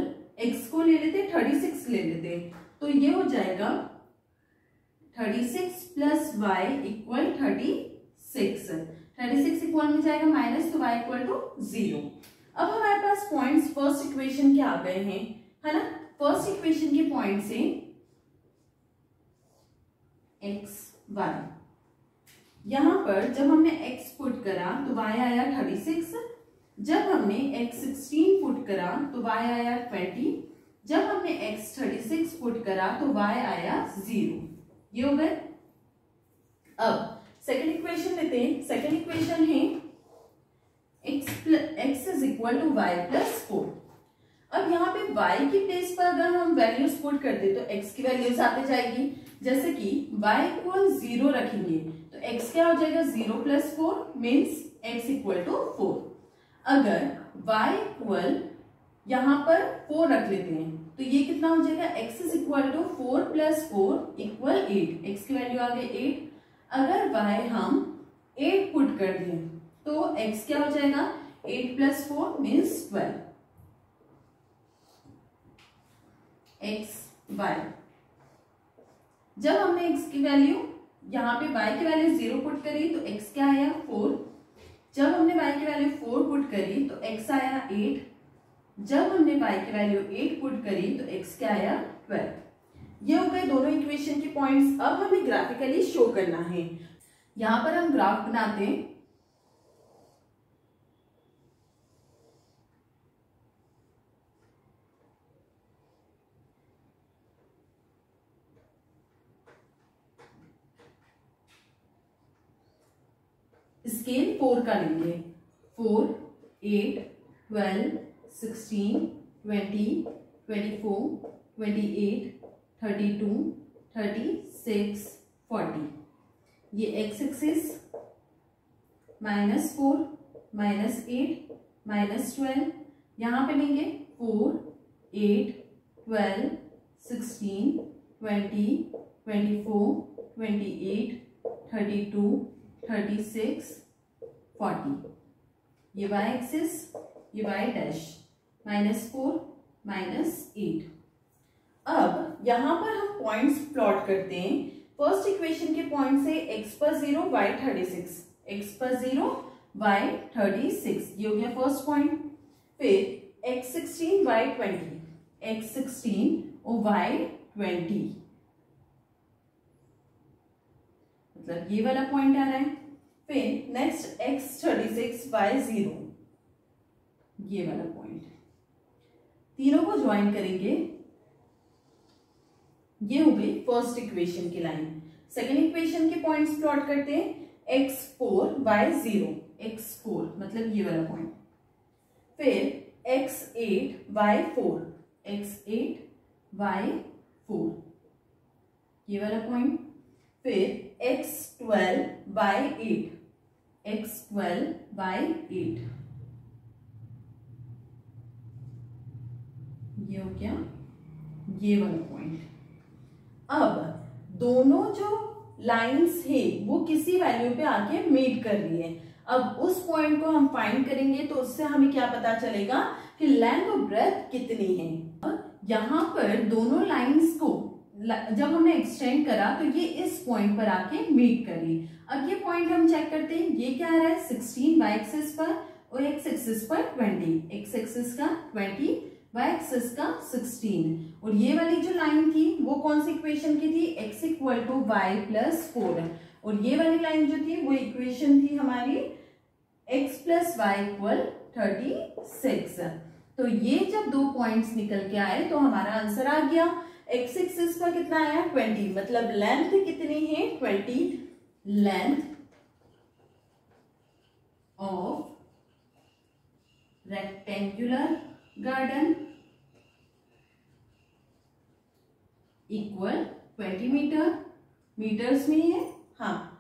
x को ले लेते 36 ले लेते, तो ये हो जाएगा 36 प्लस वाई इक्वल 36, 36 इक्वल में जाएगा माइनस, तो y इक्वल टू 0। अब हमारे पास पॉइंट्स फर्स्ट इक्वेशन के आ गए हैं, है ना। फर्स्ट इक्वेशन के पॉइंट से x y, यहां पर जब हमने x पुट करा तो y आया 36, जब हमने x 16 पुट करा तो y आया 20, जब हमने x 36 पुट करा तो y आया 0। ये हो गए। अब सेकेंड इक्वेशन लेते हैं। सेकेंड इक्वेशन है x is equal to Y plus 4। अब यहाँ पे y की प्लेस पर अगर हम वैल्यूज पुट करते तो x की वैल्यूज आते जाएगी, जैसे कि y इक्वल 0 रखेंगे तो x क्या हो जाएगा 0 plus 4 means x equal to 4। अगर y इक्वल यहाँ पर 4 रख लेते हैं तो ये कितना हो जाएगा x is equal to 4 plus 4 equal 8, x की वैल्यू आ गई 8। अगर y हम 8 पुट कर दें तो x क्या हो जाएगा 8 प्लस 4 मीन्स 12, x y। जब हमने x की वैल्यू यहाँ पे y की वैल्यू 0 पुट करी तो x क्या आया 4, जब हमने y की वैल्यू 4 पुट करी तो x आया 8, जब हमने y की वैल्यू 8 पुट करी तो x क्या आया 12। ये हो गए दोनों इक्वेशन के पॉइंट्स। अब हमें ग्राफिकली शो करना है। यहां पर हम ग्राफ बनाते हैं। स्केल 4 का लेंगे, 4, 8, 12, 16, 20, 24, 28, 32, 36, 40। ये x एक्सिस -4, -8, -12, यहाँ पे लेंगे 4, 8, 12, 16, 20, 24, 28, 32, 36, 40। ये y एक्सिस, ये y डैश, -4, -8। अब यहां पर हम पॉइंट्स प्लॉट करते हैं। फर्स्ट इक्वेशन के पॉइंट से x पर 0 y 36, x पर 0 y 36, ये हो गया फर्स्ट पॉइंट। फिर x 16 y 20, x 16 और y 20, मतलब ये वाला पॉइंट आ रहा है। फिर नेक्स्ट x 36 y 0, ये वाला पॉइंट, तीनों को ज्वाइन करेंगे, ये हो गई फर्स्ट इक्वेशन की लाइन। सेकेंड इक्वेशन के पॉइंट्स प्लॉट करते हैं x4 y 0, x4 मतलब ये वाला पॉइंट। फिर x8 y 4, x8 y 4, ये वाला पॉइंट। फिर x12 by 8, x12 by 8, ये हो गया ये वाला पॉइंट। अब दोनों जो लाइंस है वो किसी वैल्यू पे आके मीट कर रही है। अब उस पॉइंट को हम फाइंड करेंगे तो उससे हमें क्या पता चलेगा कि लेंथ और ब्रेथ कितनी है। यहाँ पर दोनों लाइंस को जब हमने एक्सटेंड करा तो ये इस पॉइंट पर आके मीट करी। अब ये पॉइंट हम चेक करते हैं, ये क्या आ रहा है 16 y एक्सिस पर और x एक्सिस पर 20, x एक्सिस का 20, y एक्सिस का 16। और ये वाली जो लाइन थी वो कौन सी इक्वेशन की थी, x equal to Y plus 4, और ये वाली लाइन जो थी वो इक्वेशन थी हमारी x प्लस वाई इक्वल 36। तो ये जब दो पॉइंट्स निकल के आए तो हमारा आंसर आ गया। x एक्सिस पर कितना आया 20, मतलब लेंथ कितनी है 20, length of rectangular garden equal 20 metre, metres में है हाँ,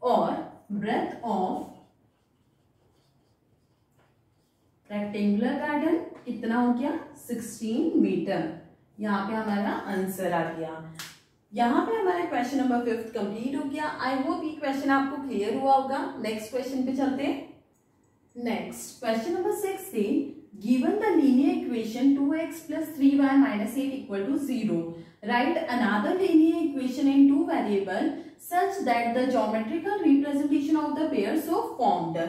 और ब्रेथ ऑफ रेक्टेंगुलर गार्डन कितना हो गया 16 मीटर। यहाँ पे हमारा आंसर आ गया। यहाँ पे हमारा क्वेश्चन नंबर 5 कंप्लीट हो गया। आई होप ये क्वेश्चन आपको क्लियर हुआ होगा। नेक्स्ट क्वेश्चन पे चलते हैं। Next question number 16, given the linear equation 2x plus 3y minus 8 equal to 0, write another linear equation in two variable such that the geometrical representation of the pair so formed।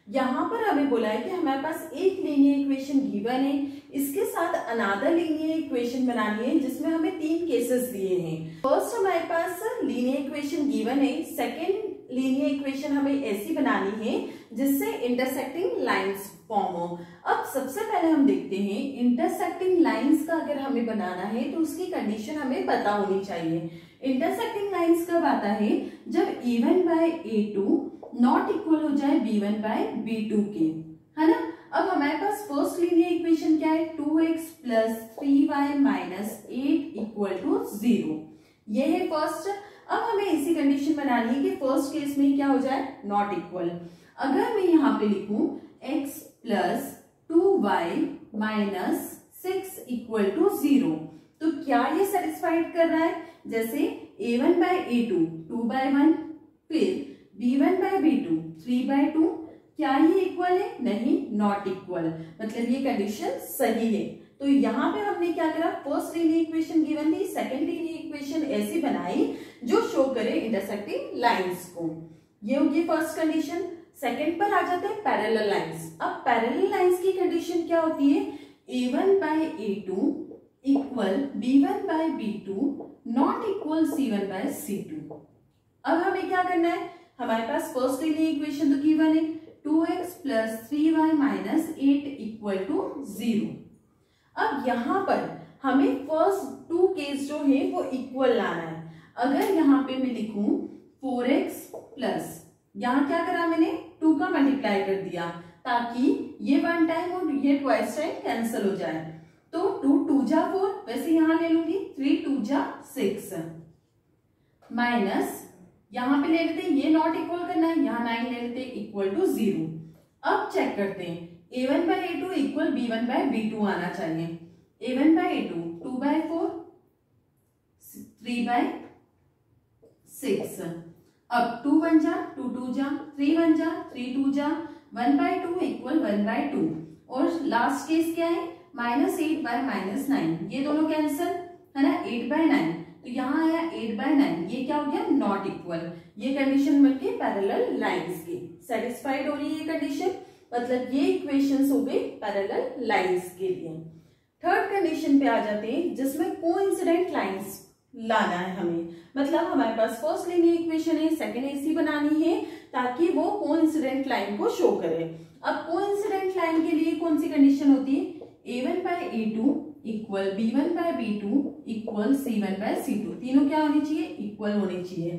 यहाँ पर हमें बोला है कि हमारे पास एक लीनियर इक्वेशन गिवन है, इसके साथ अनदर लीनियर इक्वेशन बनानी है जिसमें हमें 3 केसेस दिए हैं। फर्स्ट हमारे पास लीनियर इक्वेशन गिवन है, सेकंड लीनियर इक्वेशन हमें ऐसी बनानी है जिससे इंटरसेक्टिंग लाइंस फॉर्म हो। अब सबसे पहले हम देखते हैं इंटरसेक्टिंग लाइंस का अगर हमें बनाना है तो उसकी कंडीशन हमें पता होनी चाहिए। इंटरसेक्टिंग लाइंस कब आता है? जब a1 by a2 not equal हो जाए b1 बाय b2 के, है ना। अब हमारे पास फर्स्ट लीनियर इक्वेशन क्या है? 2x plus 3y minus 8 equal to 0, ये है फर्स्ट। अब हमें ऐसी कंडीशन बनानी है कि फर्स्ट केस में क्या हो जाए? Not equal. अगर मैं यहाँ पे लिखूं x plus 2y minus 6 equal to 0, तो क्या ये सेटिस्फाइड कर रहा है? जैसे a1 by a2 2 by 1, फिर b1 by b2 3 by 2, क्या ये इक्वल है? नहीं, नॉट इक्वल, मतलब ये कंडीशन सही है। तो यहाँ पे हमने क्या करा? फर्स्ट लीनियर इक्वेशन गिवन थी, सेकंड लीनियर इक्वेशन ऐसी बनाई जो शो करे इंटरसेक्टिंग लाइंस को। ये होगी फर्स्ट कंडीशन। सेकंड पर आ जाते हैं पैरेलल लाइंस। अब पैरेलल लाइंस की कंडीशन क्या होती है? a1 by a2 equal b1 by b2 not equal c1 by c2। अब हमें क्या करना है? हमारे पास फर्स्ट लीनियर इक्वेशन तो गिवन है 2x plus 3y minus 8 equal to 0। अब यहाँ पर हमें फर्स्ट 2 केस जो है वो इक्वल लाना है। अगर यहाँ पे मैं लिखूं 4x प्लस, यहाँ क्या करा मैंने? 2 का मल्टीप्लाई कर दिया ताकि ये 1 टाइम और ये ट्वाइस टाइम कैंसिल हो जाए। तो 2 2 जा 4, वैसे यहाँ ले लूंगी 3 2 जा 6 माइनस यहाँ पे ले लेते हैं, ये नॉट इक्वल करना है, यहाँ 9 ले लेते हैं इक्वल टू 0। अब चेक करते हैं a1 by a2 equal b1 by b2 आना चाहिए। a1 by a2 2 by 4 3 by 6। अब 2 1 जा 2 2 जा 3 1 जा 3 2 जा 1 by 2 इक्वल 1 by 2। और लास्ट केस क्या है? -8 by -9, ये दोनों कैंसिल, है ना। 8 by 9, तो यहाँ आया 8 by 9, ये क्या हो गया? Not equal. ये कंडीशन मिलके पैरेलल लाइंस की सेटिस्फाइड हो रही है कंडीशन, मतलब ये इक्वेशंस हो गई पैरेलल लाइंस के लिए। थर्ड कंडीशन पे आ जाते हैं जिसमें कोइंसिडेंट लाइंस लाना है हमें। मतलब हमारे पास फर्स्ट लीनियर इक्वेशन है, सेकंड ऐसी बनानी है ताकि वो कोइंसिडेंट लाइन को शो करे। अब कोइंसिडेंट लाइन के लिए कौन सी कंडीशन होती है? a1 by a2 equal b1 by b2 equal c1 by c2, तीनों क्या होनी चाहिए? इक्वल होनी चाहिए।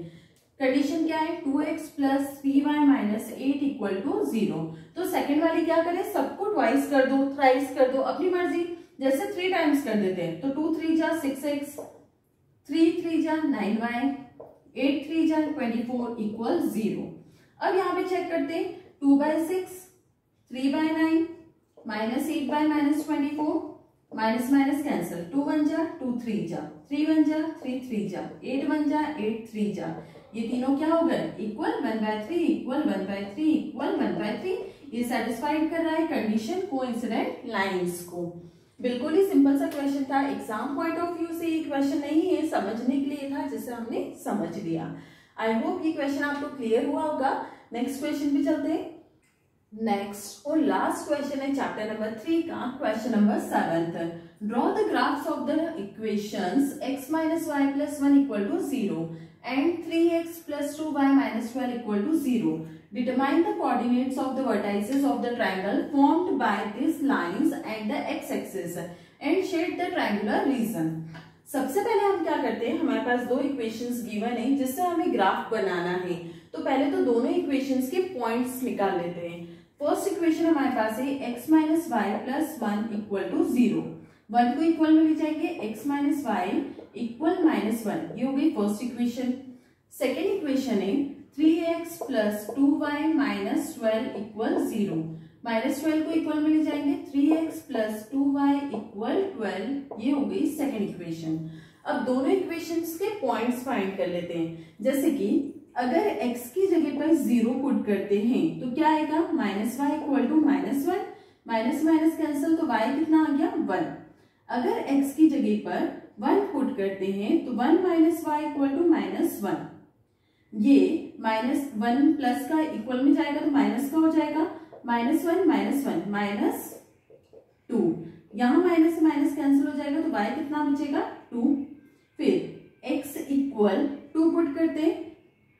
कंडीशन क्या है? 2x plus 3y minus 8 equal to 0। तो सेकंड वाली क्या करें? सबको ट्वाइस कर दो, थ्राइस कर दो, अपनी मर्जी। जैसे 3 टाइम्स कर देते हैं तो 2 3 जा 6x, 3 3 जा 9y, 8 3 जा 24 इक्वल 0। अब यहाँ पे चेक करते हैं 2 by 6 3 by 9 -8 by -24, minus minus cancel, 2 1 जा 2 3 जा 3 1 जा 3 3 जा 8 1 जा 8 3 जा, ये तीनों क्या हो गए? Equal 1/3 equal 1/3 equal 1/3। ये सेटिस्फाइड कर रहा है कंडीशन कोइंसिडेंट लाइंस को। बिल्कुल ही सिंपल सा क्वेश्चन था। एग्जाम पॉइंट ऑफ व्यू से ये क्वेश्चन नहीं है, समझने के लिए था जिसे हमने समझ लिया। आई होप ये क्वेश्चन आपको क्लियर हुआ होगा। नेक्स्ट क्वेश्चन पे चलते हैं। नेक्स्ट और लास्ट क्वेश्चन है चैप्टर नंबर 3 का, question number 7th। Draw the graphs of the equations x minus y plus 1 equal to 0 and 3x plus 2y minus 12 equal to 0. Determine the coordinates of the vertices of the triangle formed by these lines and the x-axis and shade the triangular region. सबसे पहले हम क्या करते हैं, हमारे पास दो equations given है जिससे हमें ग्राफ बनाना है। तो पहले तो दोनों इक्वेशंस के पॉइंट्स निकाल लेते हैं। फर्स्ट इक्वेशन हमारे पास है x minus y plus 1 equal to 0। 1 को इक्वल में ले जाएंगे, x minus y इक्वल -1, ये हो गई फर्स्ट इक्वेशन। सेकेंड इक्वेशन है 3x plus 2y minus 12 equal 0। -12 को इक्वल में ले जाएंगे, 3x plus 2y equal 12, ये हो गई सेकेंड इक्वेशन। अब दोनों इक्वेशंस के पॉइंट्स फाइंड कर लेते हैं। जैसे कि अगर x की जगह पर 0 पुट करते हैं तो क्या आएगा, minus y equal to -1, minus minus cancel तो y कितना आ गया 1। अगर x की जगह पर 1 पुट करते हैं तो 1 माइनस वाई इक्वल टू -1, ये -1 प्लस का इक्वल में जाएगा तो माइनस का हो जाएगा, -1 -2, यहां माइनस से माइनस कैंसिल हो जाएगा तो y कितना बचेगा 2। फिर x इक्वल 2 पुट करते हैं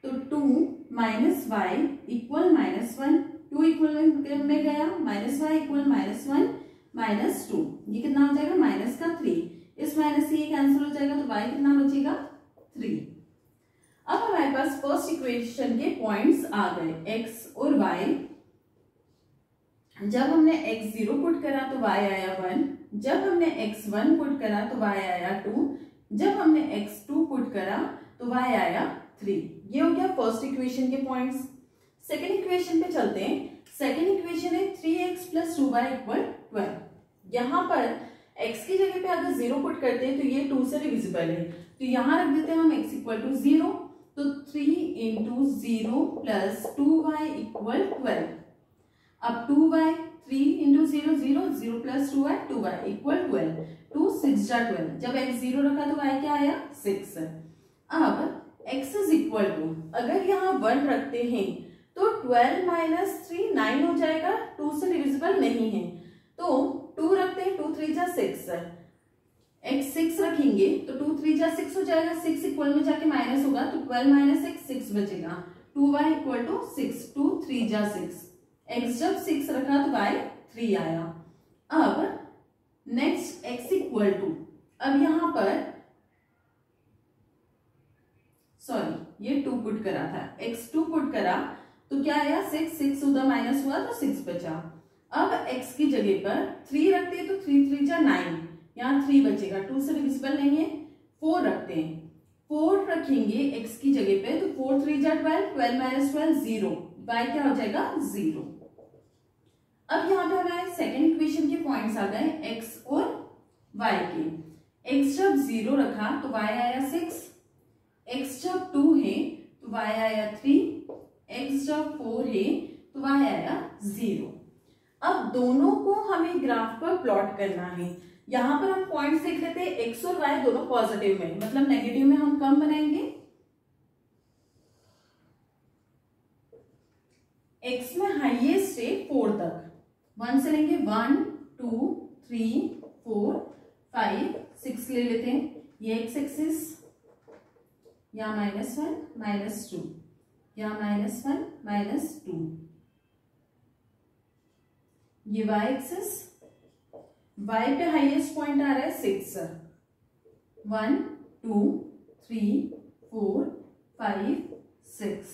तो 2 माइनस वाई इक्वल -1, 2 इक्वल में गया, माइनस वाई इक्वल -1 -2, ये कितना हो जाएगा माइनस का 3, इस माइनस से ये कैंसिल हो जाएगा तो y कितना बचेगा 3। अब हमारे पास फर्स्ट इक्वेशन के पॉइंट्स आ गए x और y। जब हमने x0 पुट करा तो y आया 1, जब हमने x1 पुट करा तो y आया 2, जब हमने x2 पुट करा तो y आया 3। ये हो गया फर्स्ट इक्वेशन के पॉइंट्स। सेकेंड इक्वेशन पे चलते हैं। सेकेंड इक्वेशन है 3x + 2y = 12। यहाँ पर x की जगह पे अगर 0 पुट करते हैं तो ये 2 से डिविजिबल है, तो यहाँ रख देते हैं हम x = 0, तो 3 × 0 + 2y = 12। अब 2y 3 × 0 0 0 + 2y 2y = 12, 2 6 जा 12, जब x 0 रखा तो y क्या आया 6। अब x = अगर यहाँ 1 रखते हैं तो 12 - 3 9 हो जाएगा, 2 से डिविजिबल नहीं है तो 2 रखते हैं, 2 3 जा 6, x 6 रखेंगे तो 2 3 जा 6 हो जाएगा, 6 इक्वल में जाके माइनस होगा तो 12 - 6 6 बचेगा, 2y = 6, 2 3 जा 6, x जब 6 रखा तो y 3 आया। अब नेक्स्ट x = अब यहां पर सॉरी ये 2 पुट करा था, x2 पुट करा तो क्या आया 6, 6 उधर माइनस हुआ तो 6 बचा। अब x की जगह पर 3 रखते हैं तो 3 3 जा 9, यहाँ 3 बचेगा, 2 से डिविजिबल नहीं है। 4 रखते हैं, 4 रखेंगे x की जगह पे तो 4 3 जा 12, 12 - 12 0, y क्या हो जाएगा 0। अब यहाँ पे हमारे सेकेंड इक्वेशन के पॉइंट्स आ गए x और y के। x जब 0 रखा तो y आया 6, x जब 2 है तो y आया 3, x जब 4 है तो y आया 0। अब दोनों को हमें ग्राफ पर प्लॉट करना है। यहाँ पर हम पॉइंट्स देख लेते हैं, x और y दोनों पॉजिटिव में, मतलब नेगेटिव में हम कम बनाएंगे। x में हाईएस्ट है 4 तक, 1 से लेंगे 1 2 3 4 5 6 ले लेते हैं, ये x एक्सिस, या -1 -2, या -1 -2, ये y एक्सिस, y पे हाईएस्ट पॉइंट आ रहा है 6, 1 2 3 4 5 6।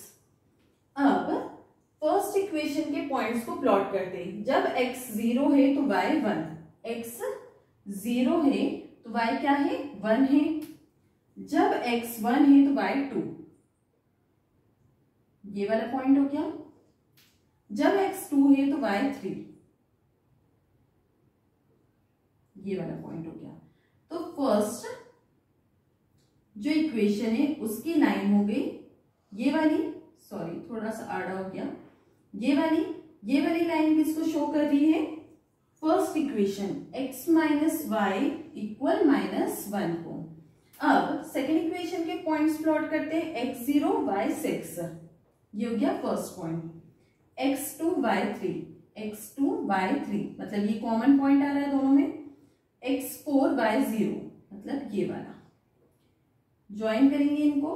अब फर्स्ट इक्वेशन के पॉइंट्स को प्लॉट करते हैं। जब x 0 है तो y 1, x 0 है तो y क्या है 1 है, जब x 1 है तो y 2, ये वाला पॉइंट हो गया। जब x 2 है तो y 3, ये वाला पॉइंट हो गया। तो फर्स्ट जो इक्वेशन है उसकी लाइन हो गई ये वाली, सॉरी थोड़ा सा आड़ा हो गया, ये वाली लाइन किसको शो कर रही है, फर्स्ट इक्वेशन x - y = -1 को। अब सेकेंड इक्वेशन के पॉइंट्स प्लॉट करते हैं, x 0 y 6, ये हो गया first point, x 2 y 3, x2 y 3, मतलब ये कॉमन पॉइंट आ रहा है दोनों में, x 4 y 0, मतलब ये वाला। ज्वाइन करेंगे इनको,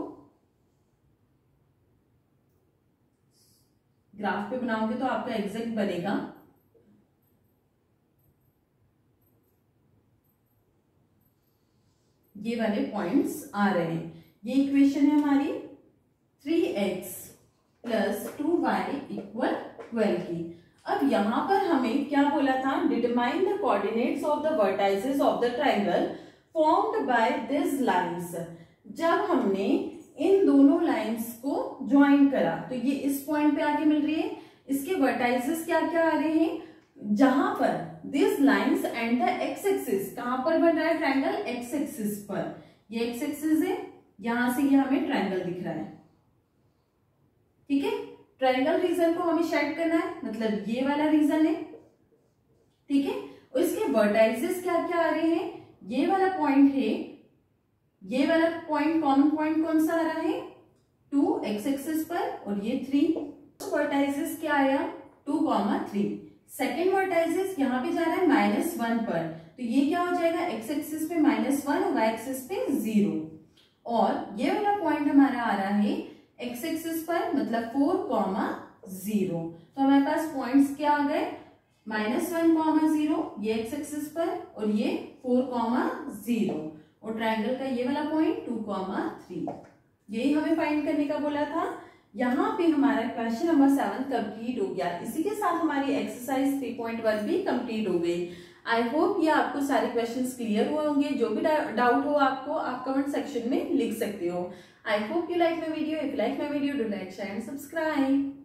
ग्राफ पे बनाओगे तो आपका एग्जैक्ट बनेगा। ये वाले पॉइंट्स आ रहे हैं। ये इक्वेशन है हमारी 3x + 2y = 12 की। अब यहां पर हमें क्या बोला था, determine the coordinates of the vertices of the triangle formed by this lines. जब हमने इन दोनों लाइंस को ज्वाइन करा तो ये इस पॉइंट पे आके मिल रही है, इसके वर्टाइसेस क्या क्या आ रहे हैं, जहां पर this lines and the x axis, कहां पर बन रहा है ट्रायंगल, एक्स एक्सिस पर। ये एक्स एक्सिस है, यहां से ये हमें ट्रायंगल दिख रहा है, ठीक है। ट्रायंगल रीजन को हमें शेड करना है, मतलब ये वाला रीजन है, ठीक है। और इसके वर्टाइसेस क्या क्या आ रहे हैं, ये वाला पॉइंट है, ये वाला पॉइंट कॉमन पॉइंट कौन सा आ रहा है, 2 एक्स एक्सिस पर, और ये 3। तो वर्टाइसेस क्या आया, 2, 3। सेकेंड वर्टाइसेस यहाँ पे जा रहा है -1 पर, तो ये क्या हो जाएगा, एक्स एक्सिस पे -1 और वाई एक्सिस पे 0। और ये वाला पॉइंट हमारा आ रहा है एक्स एक्सिस पर, मतलब 4, 0। तो हमारे पास पॉइंट्स क्या आ गए, -1, 0 ये एक्स एक्सिस पर, और ये 4, 0, और ट्रायंगल का ये वाला पॉइंट 2, 3। यही हमें फाइंड करने का बोला था। यहाँ पे हमारा क्वेश्चन नंबर 7 कंप्लीट हो गया। इसी के साथ हमारी एक्सरसाइज 3.1 भी कंप्लीट हो गई। आई होप ये आपको सारे क्वेश्चंस क्लियर हुए होंगे। जो भी डाउट हो आपको, आप कमेंट सेक्शन में लिख सकते हो। I hope you like my video. If like my video, do like, share and subscribe.